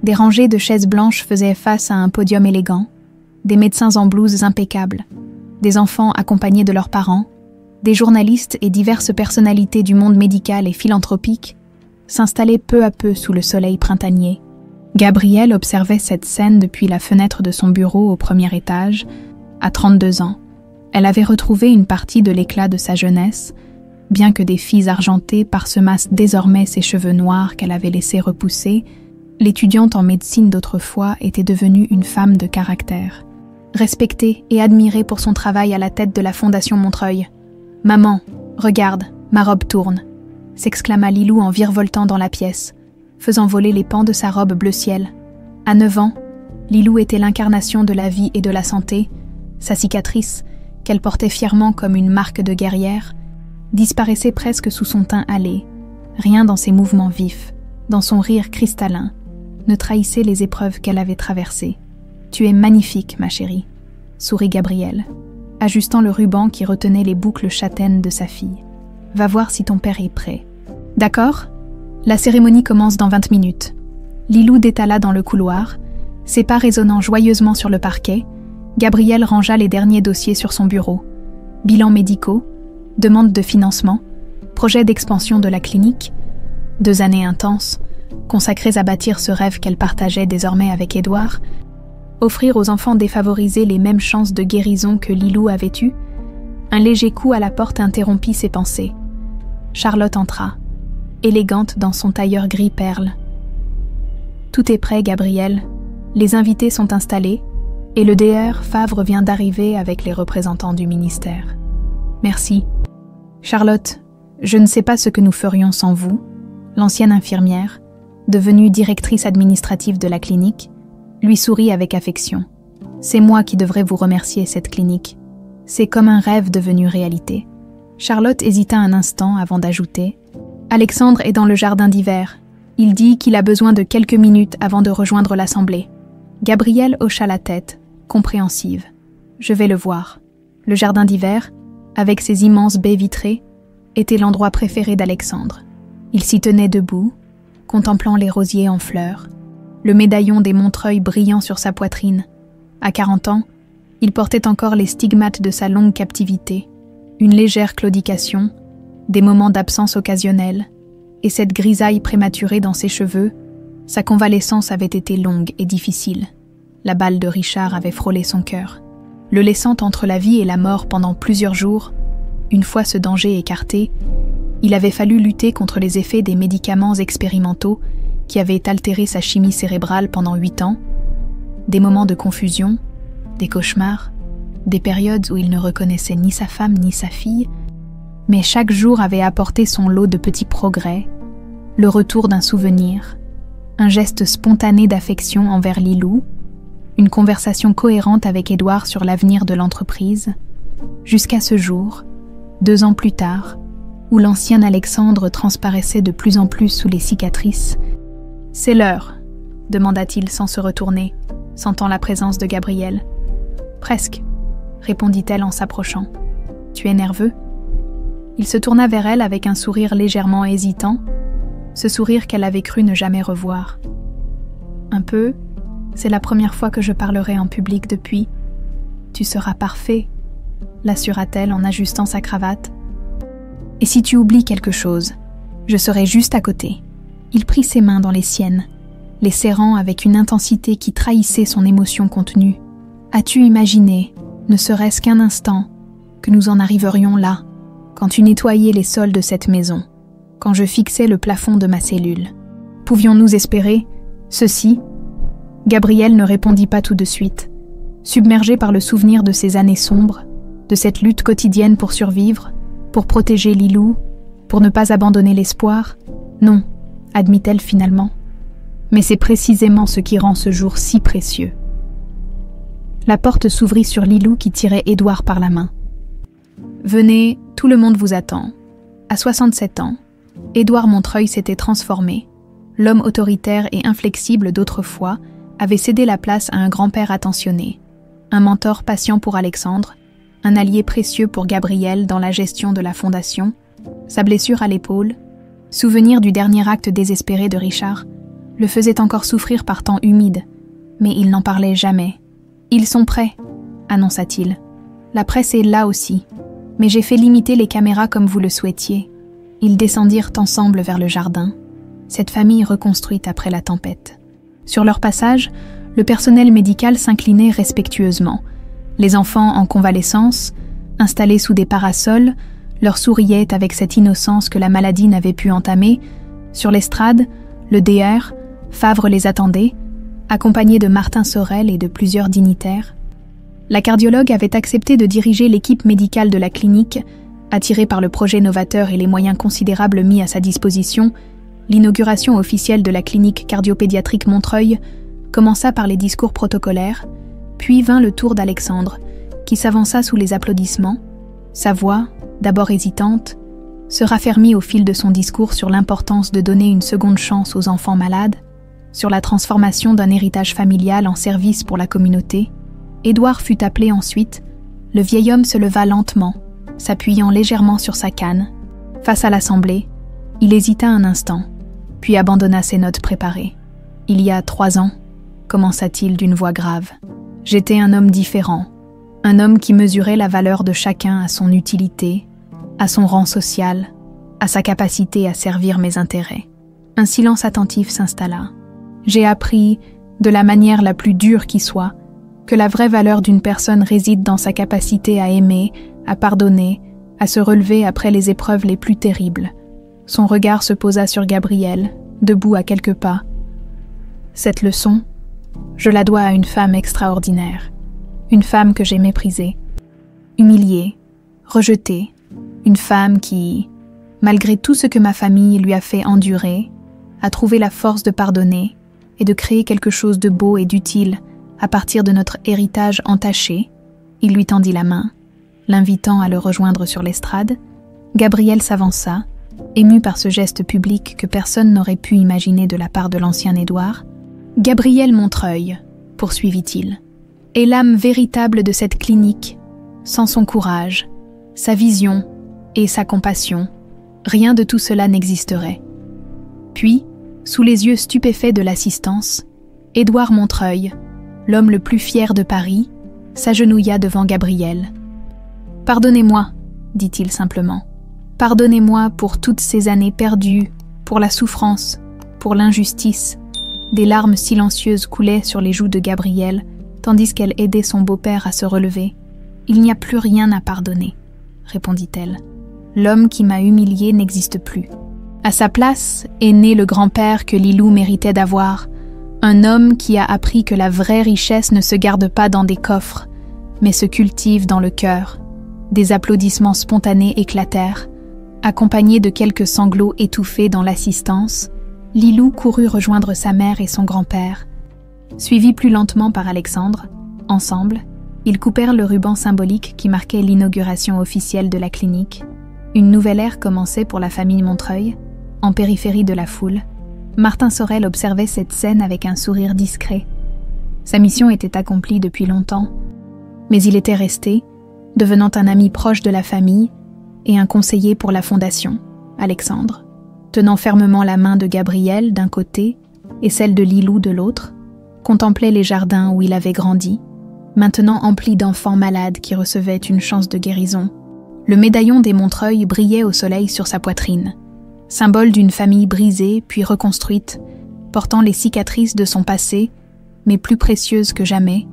Des rangées de chaises blanches faisaient face à un podium élégant, des médecins en blouses impeccables, des enfants accompagnés de leurs parents, des journalistes et diverses personnalités du monde médical et philanthropique s'installaient peu à peu sous le soleil printanier. Gabrielle observait cette scène depuis la fenêtre de son bureau au premier étage. À 32 ans, elle avait retrouvé une partie de l'éclat de sa jeunesse, bien que des filles argentées parsemassent désormais ses cheveux noirs qu'elle avait laissés repousser. L'étudiante en médecine d'autrefois était devenue une femme de caractère, respectée et admirée pour son travail à la tête de la Fondation Montreuil. « Maman, regarde, ma robe tourne !» s'exclama Lilou en virevoltant dans la pièce, faisant voler les pans de sa robe bleu ciel. À 9 ans, Lilou était l'incarnation de la vie et de la santé. Sa cicatrice, qu'elle portait fièrement comme une marque de guerrière, disparaissait presque sous son teint hâlé. Rien dans ses mouvements vifs, dans son rire cristallin, ne trahissait les épreuves qu'elle avait traversées. « Tu es magnifique, ma chérie », sourit Gabriel, ajustant le ruban qui retenait les boucles châtaines de sa fille. « Va voir si ton père est prêt. »« D'accord ? La cérémonie commence dans 20 minutes. » Lilou détala dans le couloir, ses pas résonnant joyeusement sur le parquet. Gabriel rangea les derniers dossiers sur son bureau. Bilans médicaux, Demande de financement, projet d'expansion de la clinique, 2 années intenses, consacrées à bâtir ce rêve qu'elle partageait désormais avec Édouard, offrir aux enfants défavorisés les mêmes chances de guérison que Lilou avait eues. Un léger coup à la porte interrompit ses pensées. Charlotte entra, élégante dans son tailleur gris perle. « Tout est prêt, Gabriel. Les invités sont installés et le DR Favre vient d'arriver avec les représentants du ministère. Merci. Charlotte, je ne sais pas ce que nous ferions sans vous. » L'ancienne infirmière, devenue directrice administrative de la clinique, lui sourit avec affection. « C'est moi qui devrais vous remercier, cette clinique. C'est comme un rêve devenu réalité. » Charlotte hésita un instant avant d'ajouter « Alexandre est dans le jardin d'hiver. Il dit qu'il a besoin de quelques minutes avant de rejoindre l'assemblée. » Gabrielle hocha la tête, compréhensive. « Je vais le voir. » Le jardin d'hiver, avec ses immenses baies vitrées, était l'endroit préféré d'Alexandre. Il s'y tenait debout, contemplant les rosiers en fleurs, le médaillon des Montreuil brillant sur sa poitrine. À 40 ans, il portait encore les stigmates de sa longue captivité, une légère claudication, des moments d'absence occasionnels, et cette grisaille prématurée dans ses cheveux. Sa convalescence avait été longue et difficile. La balle de Richard avait frôlé son cœur, le laissant entre la vie et la mort pendant plusieurs jours. Une fois ce danger écarté, il avait fallu lutter contre les effets des médicaments expérimentaux qui avaient altéré sa chimie cérébrale pendant 8 ans, des moments de confusion, des cauchemars, des périodes où il ne reconnaissait ni sa femme ni sa fille, mais chaque jour avait apporté son lot de petits progrès, le retour d'un souvenir, un geste spontané d'affection envers Lilou, une conversation cohérente avec Édouard sur l'avenir de l'entreprise, jusqu'à ce jour, 2 ans plus tard, où l'ancien Alexandre transparaissait de plus en plus sous les cicatrices. « C'est l'heure », demanda-t-il sans se retourner, sentant la présence de Gabrielle. « Presque », répondit-elle en s'approchant. « Tu es nerveux ?» Il se tourna vers elle avec un sourire légèrement hésitant, ce sourire qu'elle avait cru ne jamais revoir. « Un peu, c'est la première fois que je parlerai en public depuis. Tu seras parfait, » l'assura-t-elle en ajustant sa cravate. « Et si tu oublies quelque chose, je serai juste à côté. » Il prit ses mains dans les siennes, les serrant avec une intensité qui trahissait son émotion contenue. « As-tu imaginé, ne serait-ce qu'un instant, que nous en arriverions là, quand tu nettoyais les sols de cette maison, quand je fixais le plafond de ma cellule? Pouvions-nous espérer ceci ?» Gabrielle ne répondit pas tout de suite, submergée par le souvenir de ces années sombres, de cette lutte quotidienne pour survivre, pour protéger Lilou, pour ne pas abandonner l'espoir. « Non », admit-elle finalement. Mais c'est précisément ce qui rend ce jour si précieux. La porte s'ouvrit sur Lilou qui tirait Édouard par la main. « Venez, tout le monde vous attend. » À 67 ans, Édouard Montreuil s'était transformé. L'homme autoritaire et inflexible d'autrefois avait cédé la place à un grand-père attentionné, un mentor patient pour Alexandre, un allié précieux pour Gabrielle dans la gestion de la fondation. Sa blessure à l'épaule, souvenir du dernier acte désespéré de Richard, le faisait encore souffrir par temps humide, mais il n'en parlait jamais. « Ils sont prêts », annonça-t-il. « La presse est là aussi, mais j'ai fait limiter les caméras comme vous le souhaitiez. » Ils descendirent ensemble vers le jardin, cette famille reconstruite après la tempête. Sur leur passage, le personnel médical s'inclinait respectueusement. Les enfants en convalescence, installés sous des parasols, leur souriaient avec cette innocence que la maladie n'avait pu entamer. Sur l'estrade, le DR, Favre les attendait, accompagné de Martin Sorel et de plusieurs dignitaires. La cardiologue avait accepté de diriger l'équipe médicale de la clinique. Attirée par le projet novateur et les moyens considérables mis à sa disposition, l'inauguration officielle de la clinique cardiopédiatrique Montreuil commença par les discours protocolaires, puis vint le tour d'Alexandre, qui s'avança sous les applaudissements. Sa voix, d'abord hésitante, se raffermit au fil de son discours sur l'importance de donner une seconde chance aux enfants malades, sur la transformation d'un héritage familial en service pour la communauté. Édouard fut appelé ensuite. Le vieil homme se leva lentement, s'appuyant légèrement sur sa canne. Face à l'assemblée, il hésita un instant, puis abandonna ses notes préparées. « Il y a 3 ans, commença-t-il d'une voix grave, j'étais un homme différent, un homme qui mesurait la valeur de chacun à son utilité, à son rang social, à sa capacité à servir mes intérêts. Un silence attentif s'installa. J'ai appris, de la manière la plus dure qui soit, que la vraie valeur d'une personne réside dans sa capacité à aimer, à pardonner, à se relever après les épreuves les plus terribles. Son regard se posa sur Gabrielle, debout à quelques pas. Cette leçon, je la dois à une femme extraordinaire, une femme que j'ai méprisée, humiliée, rejetée, une femme qui, malgré tout ce que ma famille lui a fait endurer, a trouvé la force de pardonner et de créer quelque chose de beau et d'utile à partir de notre héritage entaché. Il lui tendit la main, l'invitant à le rejoindre sur l'estrade. Gabrielle s'avança, émue par ce geste public que personne n'aurait pu imaginer de la part de l'ancien Édouard. « Gabrielle Montreuil, poursuivit-il, est l'âme véritable de cette clinique. Sans son courage, sa vision et sa compassion, rien de tout cela n'existerait. » Puis, sous les yeux stupéfaits de l'assistance, Édouard Montreuil, l'homme le plus fier de Paris, s'agenouilla devant Gabrielle. « Pardonnez-moi, dit-il simplement. Pardonnez-moi pour toutes ces années perdues, pour la souffrance, pour l'injustice. » Des larmes silencieuses coulaient sur les joues de Gabrielle, tandis qu'elle aidait son beau-père à se relever. « Il n'y a plus rien à pardonner, » répondit-elle. « L'homme qui m'a humiliée n'existe plus. À sa place est né le grand-père que Lilou méritait d'avoir, un homme qui a appris que la vraie richesse ne se garde pas dans des coffres, mais se cultive dans le cœur. » Des applaudissements spontanés éclatèrent. Accompagnés de quelques sanglots étouffés dans l'assistance, Lilou courut rejoindre sa mère et son grand-père. Suivi plus lentement par Alexandre, ensemble, ils coupèrent le ruban symbolique qui marquait l'inauguration officielle de la clinique. Une nouvelle ère commençait pour la famille Montreuil. En périphérie de la foule, Martin Sorel observait cette scène avec un sourire discret. Sa mission était accomplie depuis longtemps, mais il était resté, devenant un ami proche de la famille et un conseiller pour la fondation, Alexandre. Tenant fermement la main de Gabrielle d'un côté et celle de Lilou de l'autre, contemplait les jardins où il avait grandi, maintenant emplis d'enfants malades qui recevaient une chance de guérison. Le médaillon des Montreuil brillait au soleil sur sa poitrine, symbole d'une famille brisée puis reconstruite, portant les cicatrices de son passé, mais plus précieuses que jamais,